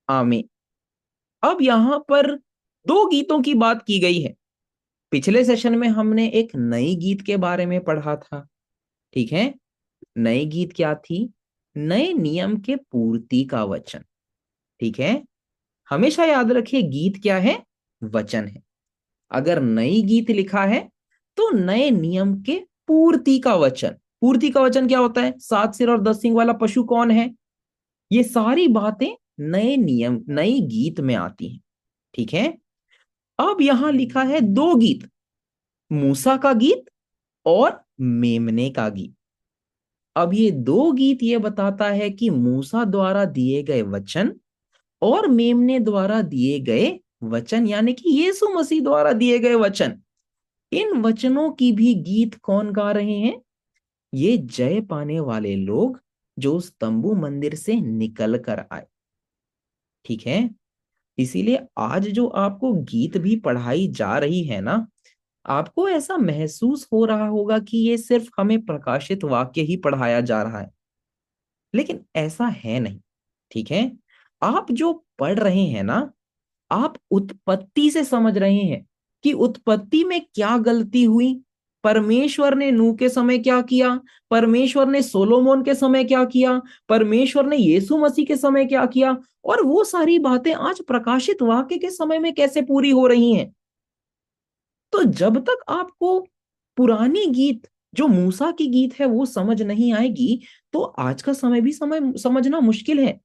आमीन। अब यहां पर 2 गीतों की बात की गई है। पिछले सेशन में हमने एक नई गीत के बारे में पढ़ा था, ठीक है। नई गीत क्या थी? नए नियम के पूर्ति का वचन, ठीक है। हमेशा याद रखिए, गीत क्या है? वचन है। अगर नई गीत लिखा है तो नए नियम के पूर्ति का वचन। पूर्ति का वचन क्या होता है? 7 सिर और 10 सींग वाला पशु कौन है? ये सारी बातें नए नियम, नई गीत में आती हैं, ठीक है। अब यहां लिखा है 2 गीत, मूसा का गीत और मेमने का गीत। अब ये 2 गीत ये बताता है कि मूसा द्वारा दिए गए वचन और मेमने द्वारा दिए गए वचन, यानी कि यीशु मसीह द्वारा दिए गए वचन, इन वचनों की भी गीत कौन गा रहे हैं? ये जय पाने वाले लोग जो उस तंबू मंदिर से निकल कर आए, ठीक है। इसीलिए आज जो आपको गीत भी पढ़ाई जा रही है ना, आपको ऐसा महसूस हो रहा होगा कि ये सिर्फ हमें प्रकाशित वाक्य ही पढ़ाया जा रहा है, लेकिन ऐसा है नहीं। ठीक है, आप जो पढ़ रहे हैं ना, आप उत्पत्ति से समझ रहे हैं कि उत्पत्ति में क्या गलती हुई, परमेश्वर ने नूह के समय क्या किया, परमेश्वर ने सोलोमोन के समय क्या किया, परमेश्वर ने यीशु मसीह के समय क्या किया, और वो सारी बातें आज प्रकाशित वाक्य के समय में कैसे पूरी हो रही हैं। तो जब तक आपको पुरानी गीत, जो मूसा की गीत है, वो समझ नहीं आएगी, तो आज का समय भी समझना मुश्किल है।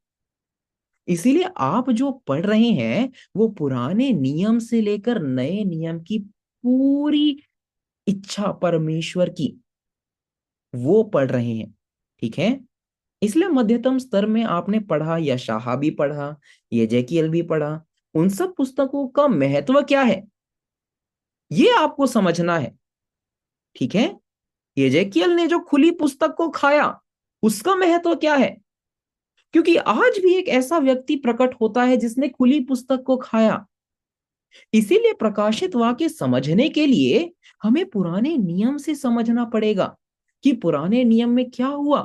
इसीलिए आप जो पढ़ रहे हैं वो पुराने नियम से लेकर नए नियम की पूरी इच्छा परमेश्वर की, वो पढ़ रहे हैं। ठीक है, इसलिए मध्यतम स्तर में आपने पढ़ा, यशायाह भी पढ़ा, यजेकिएल भी पढ़ा, उन सब पुस्तकों का महत्व क्या है ये आपको समझना है। ठीक है, यजेकिएल ने जो खुली पुस्तक को खाया, उसका महत्व क्या है, क्योंकि आज भी एक ऐसा व्यक्ति प्रकट होता है जिसने खुली पुस्तक को खाया। इसीलिए प्रकाशित वाक्य समझने के लिए हमें पुराने नियम से समझना पड़ेगा कि पुराने नियम में क्या हुआ।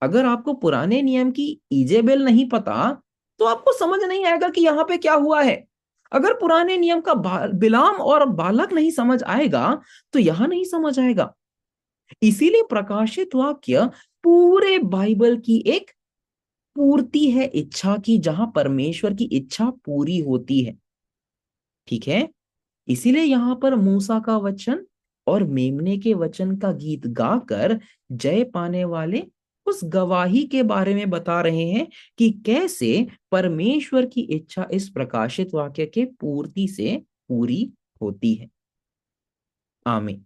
अगर आपको पुराने नियम की इजेबेल नहीं पता, तो आपको समझ नहीं आएगा कि यहाँ पे क्या हुआ है। अगर पुराने नियम का बिलाम और बालक नहीं समझ आएगा, तो यहां नहीं समझ आएगा। इसीलिए प्रकाशित वाक्य पूरे बाइबल की एक पूर्ति है इच्छा की, जहां परमेश्वर की इच्छा पूरी होती है। ठीक है, इसीलिए यहां पर मूसा का वचन और मेमने के वचन का गीत गाकर जय पाने वाले उस गवाही के बारे में बता रहे हैं कि कैसे परमेश्वर की इच्छा इस प्रकाशित वाक्य के पूर्ति से पूरी होती है। आमीन।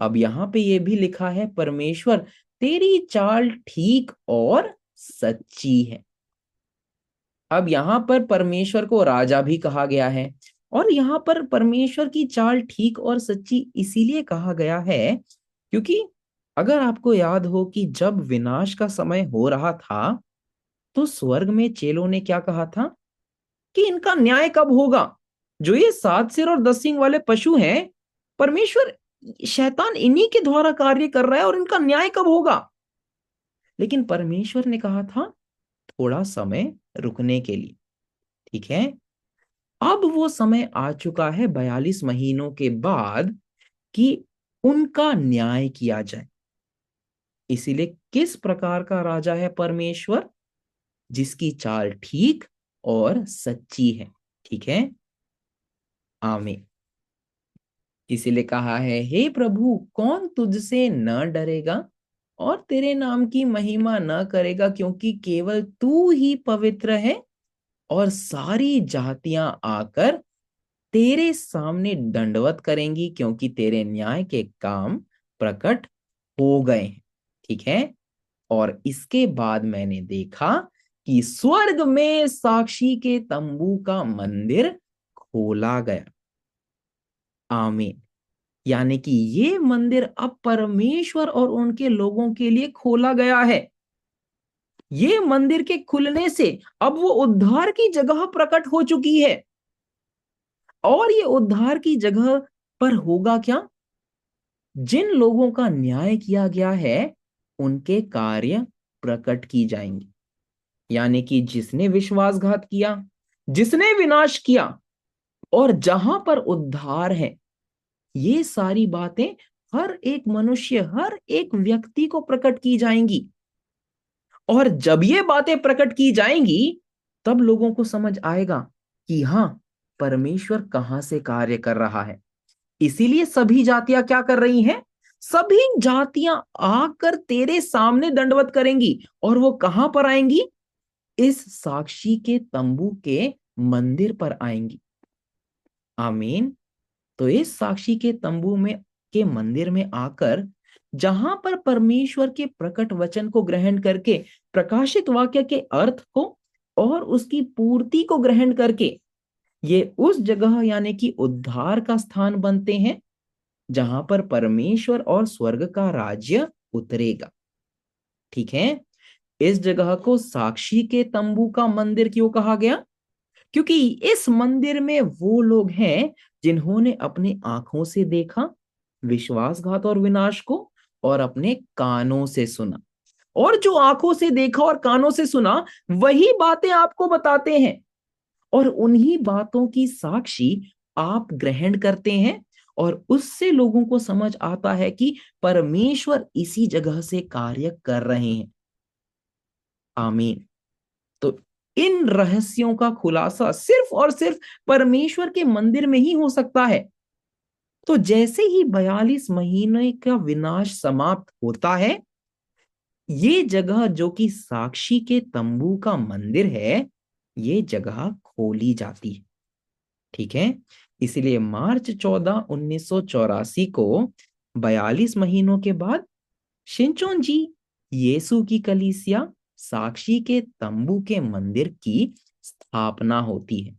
अब यहां पे ये भी लिखा है, परमेश्वर तेरी चाल ठीक और सच्ची है। अब यहां पर परमेश्वर को राजा भी कहा गया है, और यहां पर परमेश्वर की चाल ठीक और सच्ची इसीलिए कहा गया है क्योंकि अगर आपको याद हो कि जब विनाश का समय हो रहा था, तो स्वर्ग में चेलों ने क्या कहा था कि इनका न्याय कब होगा। जो ये 7 सिर और 10 सींग वाले पशु हैं, परमेश्वर, शैतान इन्हीं के द्वारा कार्य कर रहा है, और इनका न्याय कब होगा। लेकिन परमेश्वर ने कहा था थोड़ा समय रुकने के लिए। ठीक है, अब वो समय आ चुका है 42 महीनों के बाद कि उनका न्याय किया जाए। इसीलिए किस प्रकार का राजा है परमेश्वर, जिसकी चाल ठीक और सच्ची है। ठीक है, आमीन। इसीलिए कहा है, हे प्रभु कौन तुझसे न डरेगा और तेरे नाम की महिमा न करेगा, क्योंकि केवल तू ही पवित्र है और सारी जातियां आकर तेरे सामने दंडवत करेंगी, क्योंकि तेरे न्याय के काम प्रकट हो गए हैं। ठीक है, और इसके बाद मैंने देखा कि स्वर्ग में साक्षी के तंबू का मंदिर खोला गया। आमीन। यानी कि ये मंदिर अब परमेश्वर और उनके लोगों के लिए खोला गया है। ये मंदिर के खुलने से अब वो उद्धार की जगह प्रकट हो चुकी है। और ये उद्धार की जगह पर होगा क्या, जिन लोगों का न्याय किया गया है उनके कार्य प्रकट की जाएंगे। यानी कि जिसने विश्वासघात किया, जिसने विनाश किया, और जहां पर उद्धार है, ये सारी बातें हर एक मनुष्य, हर एक व्यक्ति को प्रकट की जाएंगी। और जब ये बातें प्रकट की जाएंगी, तब लोगों को समझ आएगा कि हाँ, परमेश्वर कहां से कार्य कर रहा है। इसीलिए सभी जातियां क्या कर रही हैं, सभी जातियां आकर तेरे सामने दंडवत करेंगी। और वो कहां पर आएंगी, इस साक्षी के तंबू के मंदिर पर आएंगी। आमीन। तो इस साक्षी के तंबू में के मंदिर में आकर, जहां पर परमेश्वर के प्रकट वचन को ग्रहण करके, प्रकाशित वाक्य के अर्थ को और उसकी पूर्ति को ग्रहण करके, ये उस जगह यानी कि उद्धार का स्थान बनते हैं जहां पर परमेश्वर और स्वर्ग का राज्य उतरेगा। ठीक है, इस जगह को साक्षी के तंबू का मंदिर क्यों कहा गया, क्योंकि इस मंदिर में वो लोग हैं जिन्होंने अपने आंखों से देखा विश्वासघात और विनाश को, और अपने कानों से सुना। और जो आंखों से देखा और कानों से सुना वही बातें आपको बताते हैं, और उन्हीं बातों की साक्षी आप ग्रहण करते हैं, और उससे लोगों को समझ आता है कि परमेश्वर इसी जगह से कार्य कर रहे हैं। आमीन। तो इन रहस्यों का खुलासा सिर्फ और सिर्फ परमेश्वर के मंदिर में ही हो सकता है। तो जैसे ही 42 महीने का विनाश समाप्त होता है, ये जगह जो कि साक्षी के तंबू का मंदिर है, ये जगह खोली जाती है। ठीक है, इसलिए मार्च 14, 1984 को 42 महीनों के बाद शिनचोन जी यीशु की कलीसिया साक्षी के तंबू के मंदिर की स्थापना होती है।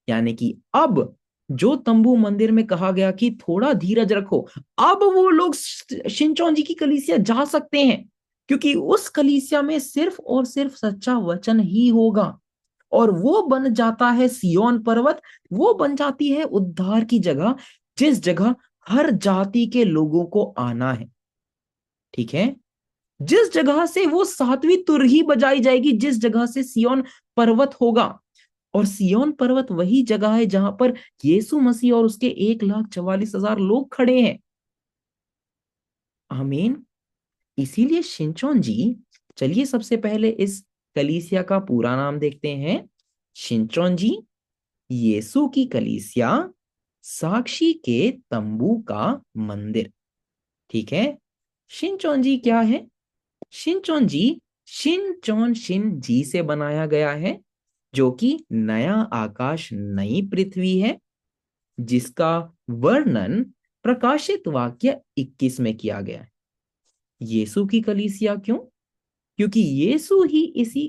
यानी कि अब जो तंबू मंदिर में कहा गया कि थोड़ा धीरज रखो, अब वो लोग शिनचोन जी की कलीसिया जा सकते हैं, क्योंकि उस कलीसिया में सिर्फ और सिर्फ सच्चा वचन ही होगा, और वो बन जाता है सिय्योन पर्वत, वो बन जाती है उद्धार की जगह, जिस जगह हर जाति के लोगों को आना है। ठीक है, जिस जगह से वो 7वीं तुरही बजाई जाएगी, जिस जगह से सिय्योन पर्वत होगा। और सिय्योन पर्वत वही जगह है जहां पर यीशु मसीह और उसके 1,44,000 लोग खड़े हैं। आमीन। इसीलिए शिनचोन जी, चलिए सबसे पहले इस कलीसिया का पूरा नाम देखते हैं। शिनचोन जी यीशु की कलीसिया साक्षी के तंबू का मंदिर। ठीक है, शिनचोन जी क्या है? शिनचोन जी शिनचोन शिन जी से बनाया गया है, जो कि नया आकाश नई पृथ्वी है, जिसका वर्णन प्रकाशित वाक्य 21 में किया गया है। यीशु की कलीसिया क्यों? क्योंकि यीशु ही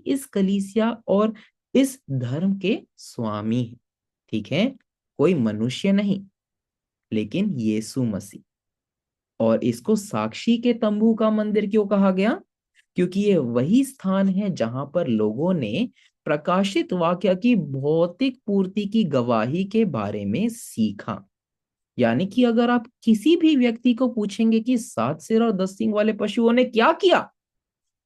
इस कलीसिया और इस धर्म के स्वामी है। ठीक है, कोई मनुष्य नहीं, लेकिन यीशु मसीह। और इसको साक्षी के तंबू का मंदिर क्यों कहा गया? क्योंकि ये वही स्थान है जहां पर लोगों ने प्रकाशित वाक्य की भौतिक पूर्ति की गवाही के बारे में सीखा। यानी कि अगर आप किसी भी व्यक्ति को पूछेंगे कि 7 सिर और 10 सींग वाले पशुओं ने क्या किया,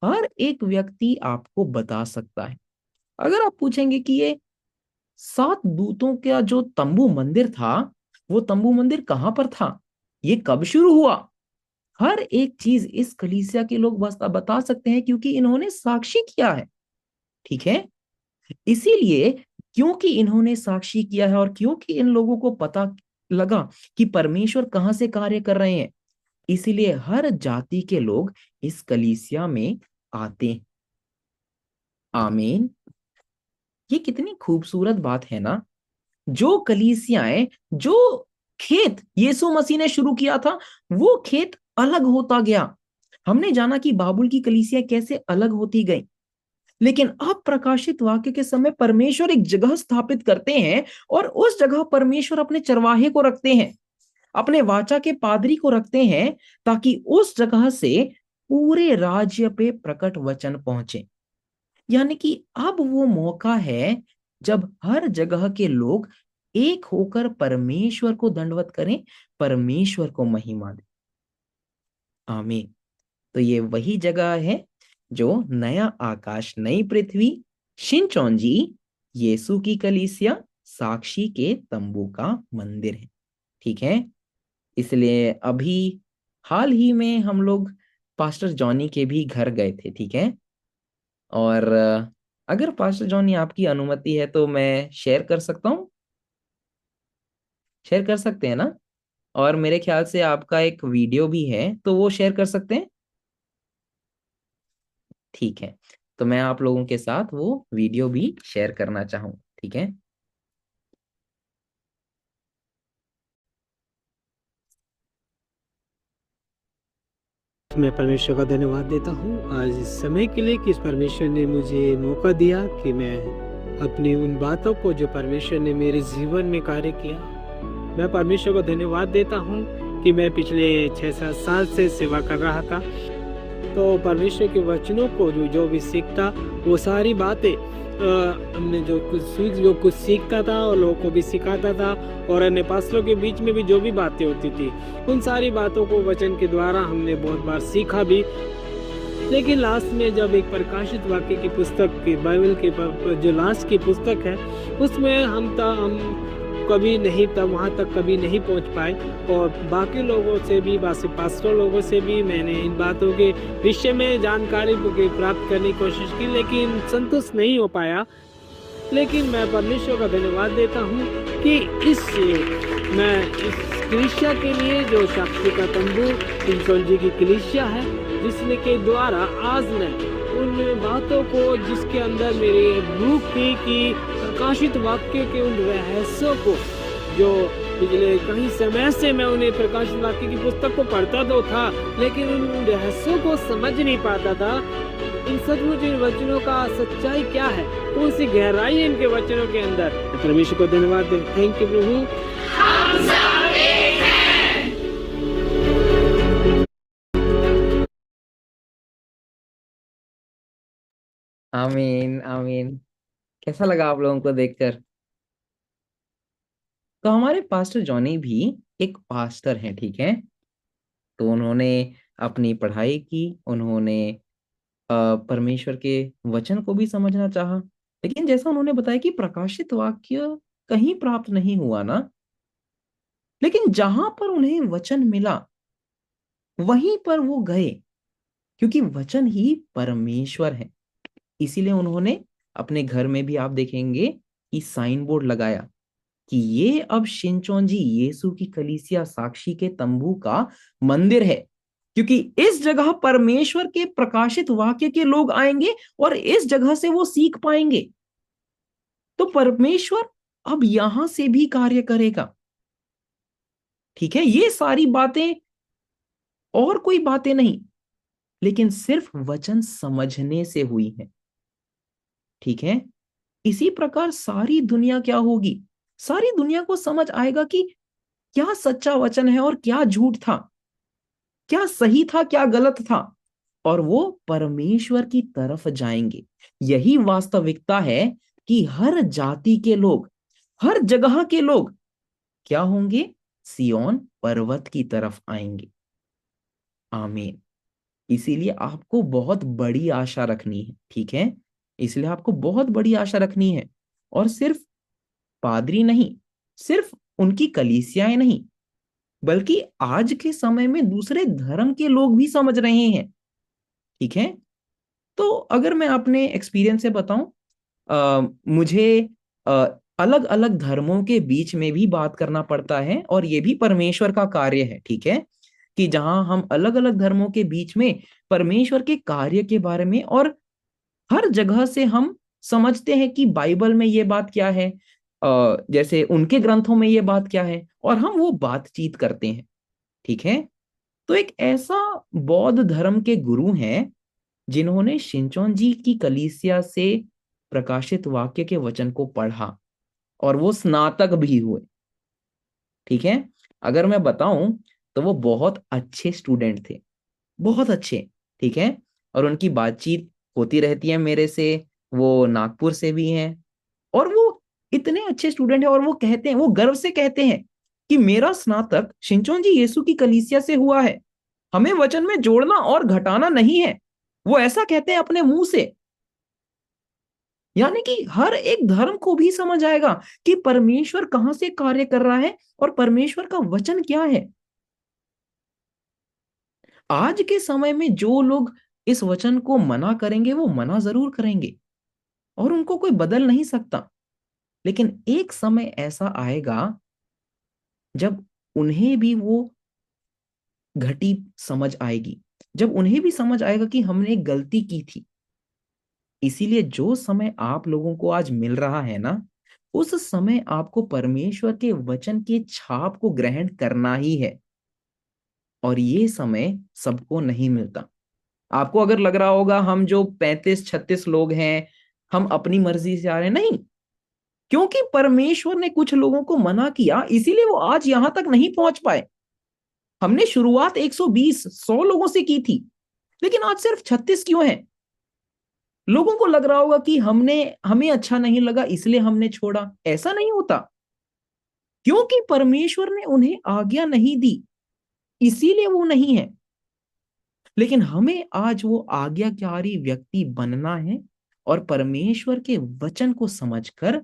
हर एक व्यक्ति आपको बता सकता है। अगर आप पूछेंगे कि ये 7 दूतों का जो तंबू मंदिर था, वो तंबू मंदिर कहां पर था, ये कब शुरू हुआ, हर एक चीज इस कलीसिया के लोग बता सकते हैं, क्योंकि इन्होंने साक्षी किया है। ठीक है, इसीलिए क्योंकि इन्होंने साक्षी किया है और क्योंकि इन लोगों को पता लगा कि परमेश्वर कहां से कार्य कर रहे हैं, इसीलिए हर जाति के लोग इस कलीसिया में आते हैं। आमीन। ये कितनी खूबसूरत बात है ना। जो कलीसियाएं, जो खेत यीशु मसीह ने शुरू किया था, वो खेत अलग होता गया। हमने जाना कि बाबुल की कलीसिया कैसे अलग होती गई, लेकिन अब प्रकाशित वाक्य के समय परमेश्वर एक जगह स्थापित करते हैं, और उस जगह परमेश्वर अपने चरवाहे को रखते हैं, अपने वाचा के पादरी को रखते हैं, ताकि उस जगह से पूरे राज्य पे प्रकट वचन पहुंचे। यानी कि अब वो मौका है जब हर जगह के लोग एक होकर परमेश्वर को दंडवत करें, परमेश्वर को महिमा दें। आमीन। तो ये वही जगह है जो नया आकाश नई पृथ्वी, शिनचोन जी यीशु की कलीसिया साक्षी के तंबू का मंदिर है। ठीक है, इसलिए अभी हाल ही में हम लोग पास्टर जॉनी के भी घर गए थे। ठीक है, और अगर पास्टर जॉनी आपकी अनुमति है तो मैं शेयर कर सकता हूँ, शेयर कर सकते हैं ना? और मेरे ख्याल से आपका एक वीडियो भी है, तो वो शेयर कर सकते हैं। ठीक है, तो मैं आप लोगों के साथ वो वीडियो भी शेयर करना चाहूँ। ठीक है, मैं परमेश्वर का धन्यवाद देता हूँ आज इस समय के लिए कि इस परमेश्वर ने मुझे मौका दिया कि मैं अपनी उन बातों को जो परमेश्वर ने मेरे जीवन में कार्य किया, मैं परमेश्वर को धन्यवाद देता हूँ कि मैं पिछले 6-7 साल से सेवा कर रहा था तो परमेश्वर के वचनों को जो भी सीखता, वो सारी बातें हमने जो कुछ सीखता था और लोगों को भी सिखाता था, और अन्य पास्टरों के बीच में भी जो भी बातें होती थी, उन सारी बातों को वचन के द्वारा हमने बहुत बार सीखा भी। लेकिन लास्ट में जब एक प्रकाशित वाक्य की पुस्तक की, बाइबल की जो लास्ट की पुस्तक है, उसमें हम कभी नहीं तब वहाँ तक कभी नहीं पहुँच पाए, और बाकी लोगों से भी, बाकी पास्टर लोगों से भी मैंने इन बातों के विषय में जानकारी प्राप्त करने की कोशिश की, लेकिन संतुष्ट नहीं हो पाया। लेकिन मैं परमेश्वर का धन्यवाद देता हूँ कि मैं इस कलीसिया के लिए, जो साक्षी का तंबू शिमशोन जी की कलीसिया है, जिसने के द्वारा आज मैं उन बातों को, जिसके अंदर मेरी भूख थी कि प्रकाशित वाक्य के उन रहस्यों को, जो पिछले कई समय से मैं उन्हें प्रकाशित वाक्य की पुस्तक को पढ़ता तो था, लेकिन उन रहस्यों को समझ नहीं पाता था। इन सचमुच इन वचनों का सच्चाई क्या है, कौन सी गहराई है इनके वचनों के अंदर। परमेश्वर को धन्यवाद दे। थैंक यू प्रभु। आमीन आमीन। कैसा लगा आप लोगों को देखकर? तो हमारे पास्टर जॉनी भी एक पास्टर हैं, ठीक है। तो उन्होंने अपनी पढ़ाई की, उन्होंने परमेश्वर के वचन को भी समझना चाहा, लेकिन जैसा उन्होंने बताया कि प्रकाशित वाक्य कहीं प्राप्त नहीं हुआ ना, लेकिन जहां पर उन्हें वचन मिला वहीं पर वो गए, क्योंकि वचन ही परमेश्वर है। इसीलिए उन्होंने अपने घर में भी, आप देखेंगे कि साइन बोर्ड लगाया कि ये अब शिनचोंजी यीशु की कलीसिया साक्षी के तंबू का मंदिर है, क्योंकि इस जगह परमेश्वर के प्रकाशित वाक्य के लोग आएंगे और इस जगह से वो सीख पाएंगे। तो परमेश्वर अब यहां से भी कार्य करेगा, ठीक है। ये सारी बातें और कोई बातें नहीं, लेकिन सिर्फ वचन समझने से हुई है, ठीक है। इसी प्रकार सारी दुनिया क्या होगी, सारी दुनिया को समझ आएगा कि क्या सच्चा वचन है और क्या झूठ था, क्या सही था क्या गलत था, और वो परमेश्वर की तरफ जाएंगे। यही वास्तविकता है कि हर जाति के लोग, हर जगह के लोग क्या होंगे, सियोन पर्वत की तरफ आएंगे। आमीन। इसीलिए आपको बहुत बड़ी आशा रखनी है, ठीक है। इसलिए आपको बहुत बड़ी आशा रखनी है, और सिर्फ पादरी नहीं, सिर्फ उनकी कलीसियाएं नहीं, बल्कि आज के समय में दूसरे धर्म के लोग भी समझ रहे हैं, ठीक है। तो अगर मैं अपने एक्सपीरियंस से बताऊं, मुझे अलग अलग धर्मों के बीच में भी बात करना पड़ता है, और ये भी परमेश्वर का कार्य है, ठीक है, कि जहां हम अलग अलग धर्मों के बीच में परमेश्वर के कार्य के बारे में, और हर जगह से हम समझते हैं कि बाइबल में ये बात क्या है, जैसे उनके ग्रंथों में ये बात क्या है, और हम वो बातचीत करते हैं, ठीक है। तो एक ऐसा बौद्ध धर्म के गुरु हैं जिन्होंने शिनचोन जी की कलीसिया से प्रकाशित वाक्य के वचन को पढ़ा, और वो स्नातक भी हुए, ठीक है। अगर मैं बताऊं तो वो बहुत अच्छे स्टूडेंट थे, बहुत अच्छे, ठीक है। और उनकी बातचीत होती रहती है मेरे से, वो नागपुर से भी हैं, और वो इतने अच्छे स्टूडेंट हैं, और वो कहते हैं, वो गर्व से कहते हैं कि मेरा स्नातक शिनचोन जी यीशु की कलीसिया से हुआ है, हमें वचन में जोड़ना और घटाना नहीं है। वो ऐसा कहते हैं अपने मुंह से। यानी कि हर एक धर्म को भी समझ आएगा कि परमेश्वर कहां से कार्य कर रहा है और परमेश्वर का वचन क्या है। आज के समय में जो लोग इस वचन को मना करेंगे, वो मना जरूर करेंगे, और उनको कोई बदल नहीं सकता। लेकिन एक समय ऐसा आएगा जब उन्हें भी वो घटी समझ आएगी, जब उन्हें भी समझ आएगा कि हमने एक गलती की थी। इसीलिए जो समय आप लोगों को आज मिल रहा है ना, उस समय आपको परमेश्वर के वचन के छाप को ग्रहण करना ही है, और ये समय सबको नहीं मिलता। आपको अगर लग रहा होगा हम जो 35-36 लोग हैं, हम अपनी मर्जी से आ रहे हैं, नहीं, क्योंकि परमेश्वर ने कुछ लोगों को मना किया, इसीलिए वो आज यहां तक नहीं पहुंच पाए। हमने शुरुआत 120-100 लोगों से की थी, लेकिन आज सिर्फ 36 क्यों है? लोगों को लग रहा होगा कि हमें अच्छा नहीं लगा इसलिए हमने छोड़ा। ऐसा नहीं होता, क्योंकि परमेश्वर ने उन्हें आज्ञा नहीं दी इसीलिए वो नहीं है। लेकिन हमें आज वो आज्ञाकारी व्यक्ति बनना है और परमेश्वर के वचन को समझकर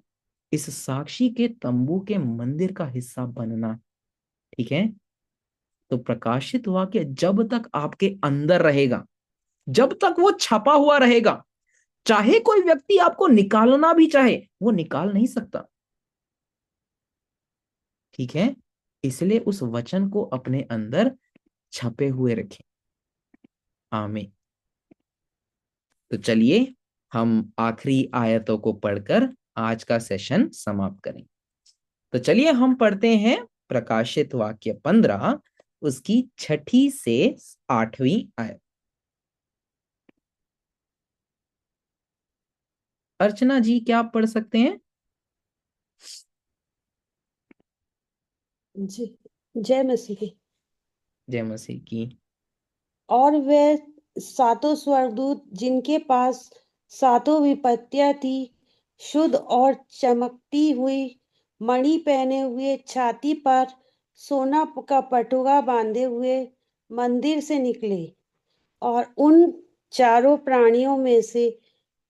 इस साक्षी के तंबू के मंदिर का हिस्सा बनना। ठीक है? तो प्रकाशित वाक्य जब तक आपके अंदर रहेगा, जब तक वो छपा हुआ रहेगा, चाहे कोई व्यक्ति आपको निकालना भी चाहे, वो निकाल नहीं सकता। ठीक है? इसलिए उस वचन को अपने अंदर छपे हुए रखें। आमीन। तो चलिए हम आखिरी आयतों को पढ़कर आज का सेशन समाप्त करें। तो चलिए हम पढ़ते हैं प्रकाशित वाक्य 15 उसकी 6 से 8वीं आयत। अर्चना जी, क्या आप पढ़ सकते हैं? जी, जय मसीह की। जय मसीह की। और वे सातों स्वर्गदूत जिनके पास सातों विपत्तियां थी, शुद्ध और चमकती हुई मणि पहने हुए, छाती पर सोना का पटुआ बांधे हुए मंदिर से निकले। और उन चारों प्राणियों में से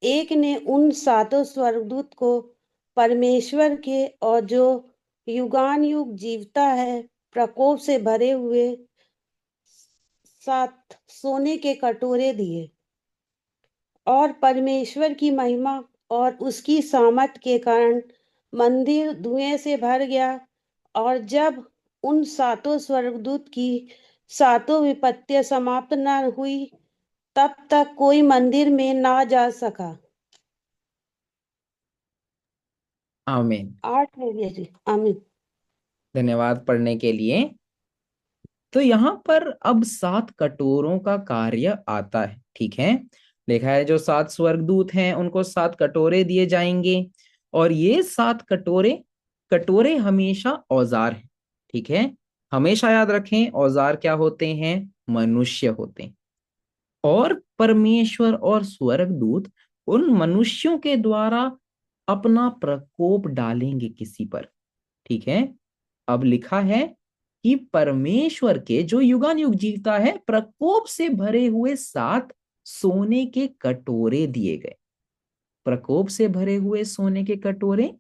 एक ने उन सातों स्वर्गदूत को परमेश्वर के और जो युगान युग जीवता है प्रकोप से भरे हुए 7 सोने के कटोरे दिए। और परमेश्वर की महिमा और उसकी सामर्थ के कारण मंदिर धुएं से भर गया। और जब उन सातों स्वर्गदूत की सातों विपत्तियां समाप्त न हुई, तब तक कोई मंदिर में ना जा सका। आमीन। 8 हो गया जी। आमीन। धन्यवाद पढ़ने के लिए। तो यहाँ पर अब 7 कटोरों का कार्य आता है। ठीक है? लिखा है जो 7 स्वर्गदूत हैं उनको 7 कटोरे दिए जाएंगे। और ये 7 कटोरे, कटोरे हमेशा औजार हैं। ठीक है? हमेशा याद रखें, औजार क्या होते हैं? मनुष्य होते हैं। और परमेश्वर और स्वर्गदूत उन मनुष्यों के द्वारा अपना प्रकोप डालेंगे किसी पर। ठीक है? अब लिखा है कि परमेश्वर के जो युगानुयुग जीवता है प्रकोप से भरे हुए 7 सोने के कटोरे दिए गए। प्रकोप से भरे हुए सोने के कटोरे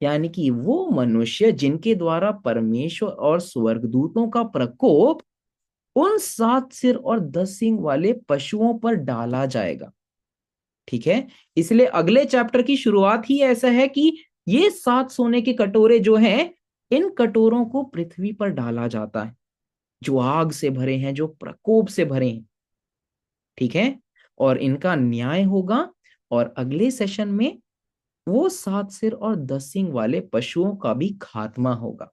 यानी कि वो मनुष्य जिनके द्वारा परमेश्वर और स्वर्गदूतों का प्रकोप उन 7 सिर और 10 सींग वाले पशुओं पर डाला जाएगा। ठीक है? इसलिए अगले चैप्टर की शुरुआत ही ऐसा है कि ये 7 सोने के कटोरे जो हैं, इन कटोरों को पृथ्वी पर डाला जाता है, जो आग से भरे हैं, जो प्रकोप से भरे हैं। ठीक है? और इनका न्याय होगा। और अगले सेशन में वो 7 सिर और 10 सींग वाले पशुओं का भी खात्मा होगा।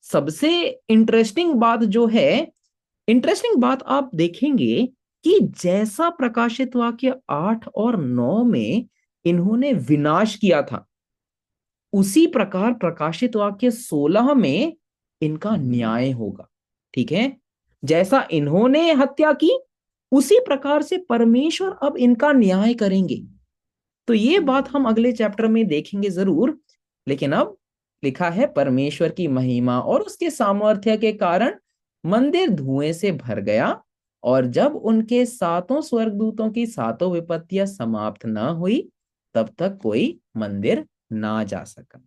सबसे इंटरेस्टिंग बात जो है, इंटरेस्टिंग बात आप देखेंगे कि जैसा प्रकाशित वाक्य 8 और 9 में इन्होंने विनाश किया था, उसी प्रकार प्रकाशित वाक्य 16 में इनका न्याय होगा। ठीक है? जैसा इन्होंने हत्या की उसी प्रकार से परमेश्वर अब इनका न्याय करेंगे। तो ये बात हम अगले चैप्टर में देखेंगे जरूर। लेकिन अब लिखा है परमेश्वर की महिमा और उसके सामर्थ्य के कारण मंदिर धुएं से भर गया। और जब उनके 7 स्वर्गदूतों की 7 विपत्तियां समाप्त न हुई, तब तक कोई मंदिर ना जा सका।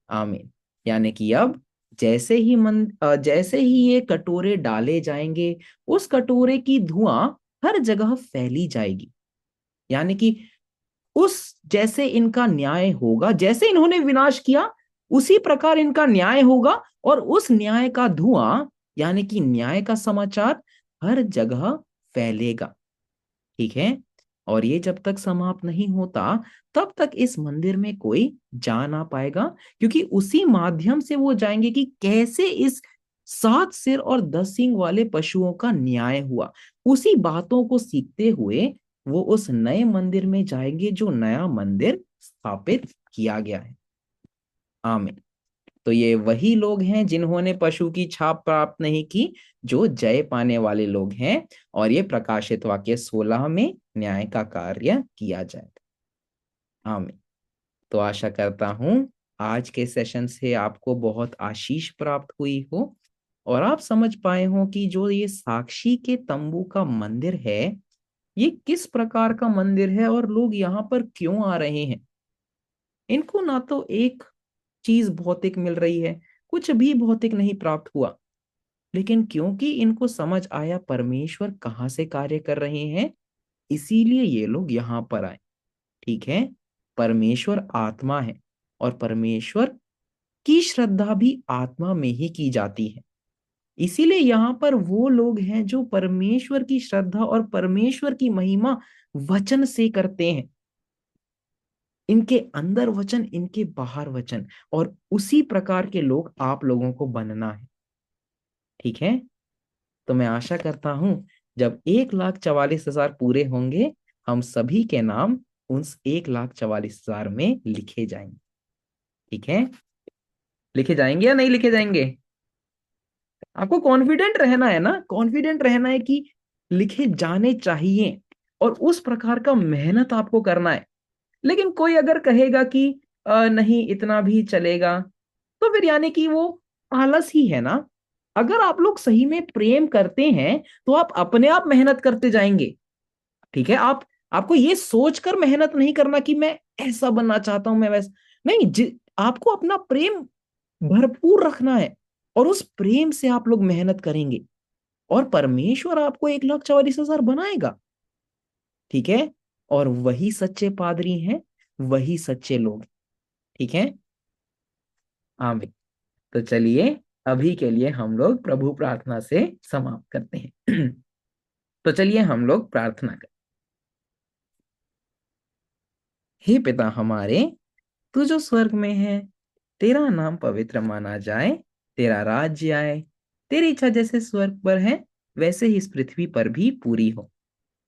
आमीन। यानी कि अब जैसे ही ये कटोरे डाले जाएंगे, उस कटोरे की धुआं हर जगह फैली जाएगी। यानी कि उस जैसे इनका न्याय होगा, जैसे इन्होंने विनाश किया उसी प्रकार इनका न्याय होगा। और उस न्याय का धुआं यानी कि न्याय का समाचार हर जगह फैलेगा। ठीक है? और ये जब तक समाप्त नहीं होता तब तक इस मंदिर में कोई जा ना पाएगा, क्योंकि उसी माध्यम से वो जाएंगे कि कैसे इस 7 सिर और 10 सींग वाले पशुओं का न्याय हुआ। उसी बातों को सीखते हुए वो उस नए मंदिर में जाएंगे जो नया मंदिर स्थापित किया गया है। आमीन। तो ये वही लोग हैं जिन्होंने पशु की छाप प्राप्त नहीं की, जो जय पाने वाले लोग हैं। और ये प्रकाशित वाक्य 16 में न्याय का कार्य किया जाएगा। आमीन। तो आशा करता हूं आज के सेशन से आपको बहुत आशीष प्राप्त हुई हो और आप समझ पाए हो कि जो ये साक्षी के तंबू का मंदिर है, ये किस प्रकार का मंदिर है और लोग यहाँ पर क्यों आ रहे हैं। इनको ना तो एक चीज भौतिक मिल रही है, कुछ भी भौतिक नहीं प्राप्त हुआ, लेकिन क्योंकि इनको समझ आया परमेश्वर कहाँ से कार्य कर रहे हैं, इसीलिए ये लोग यहाँ पर आए। ठीक है, परमेश्वर आत्मा है और परमेश्वर की श्रद्धा भी आत्मा में ही की जाती है। इसीलिए यहाँ पर वो लोग हैं जो परमेश्वर की श्रद्धा और परमेश्वर की महिमा वचन से करते हैं। इनके अंदर वचन, इनके बाहर वचन, और उसी प्रकार के लोग आप लोगों को बनना है। ठीक है, तो मैं आशा करता हूं जब 1,44,000 पूरे होंगे, हम सभी के नाम उस 1,44,000 में लिखे जाएंगे। ठीक है, लिखे जाएंगे या नहीं लिखे जाएंगे? आपको कॉन्फिडेंट रहना है ना, कॉन्फिडेंट रहना है कि लिखे जाने चाहिए और उस प्रकार का मेहनत आपको करना है। लेकिन कोई अगर कहेगा कि नहीं इतना भी चलेगा, तो फिर यानी कि वो आलस ही है ना। अगर आप लोग सही में प्रेम करते हैं तो आप अपने आप मेहनत करते जाएंगे। ठीक है, आपको ये सोचकर मेहनत नहीं करना कि मैं ऐसा बनना चाहता हूं, मैं वैसा नहीं। आपको अपना प्रेम भरपूर रखना है और उस प्रेम से आप लोग मेहनत करेंगे और परमेश्वर आपको 1,44,000 बनाएगा। ठीक है, और वही सच्चे पादरी हैं, वही सच्चे लोग। ठीक है, आमीन। तो चलिए अभी के लिए हम लोग प्रभु प्रार्थना से समाप्त करते हैं। तो चलिए हम लोग प्रार्थना करें। हे पिता हमारे, तू जो स्वर्ग में है, तेरा नाम पवित्र माना जाए, तेरा राज्य आए, तेरी इच्छा जैसे स्वर्ग पर है वैसे ही इस पृथ्वी पर भी पूरी हो।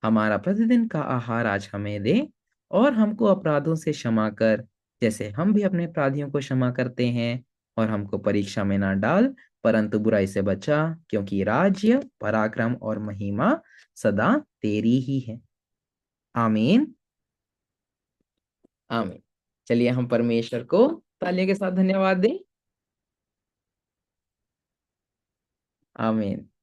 हमारा प्रतिदिन का आहार आज हमें दे और हमको अपराधों से क्षमा कर, जैसे हम भी अपने अपराधियों को क्षमा करते हैं। और हमको परीक्षा में ना डाल, परंतु बुराई से बचा, क्योंकि राज्य, पराक्रम और महिमा सदा तेरी ही है। आमीन, आमीन। चलिए हम परमेश्वर को तालियों के साथ धन्यवाद दें। आमीन।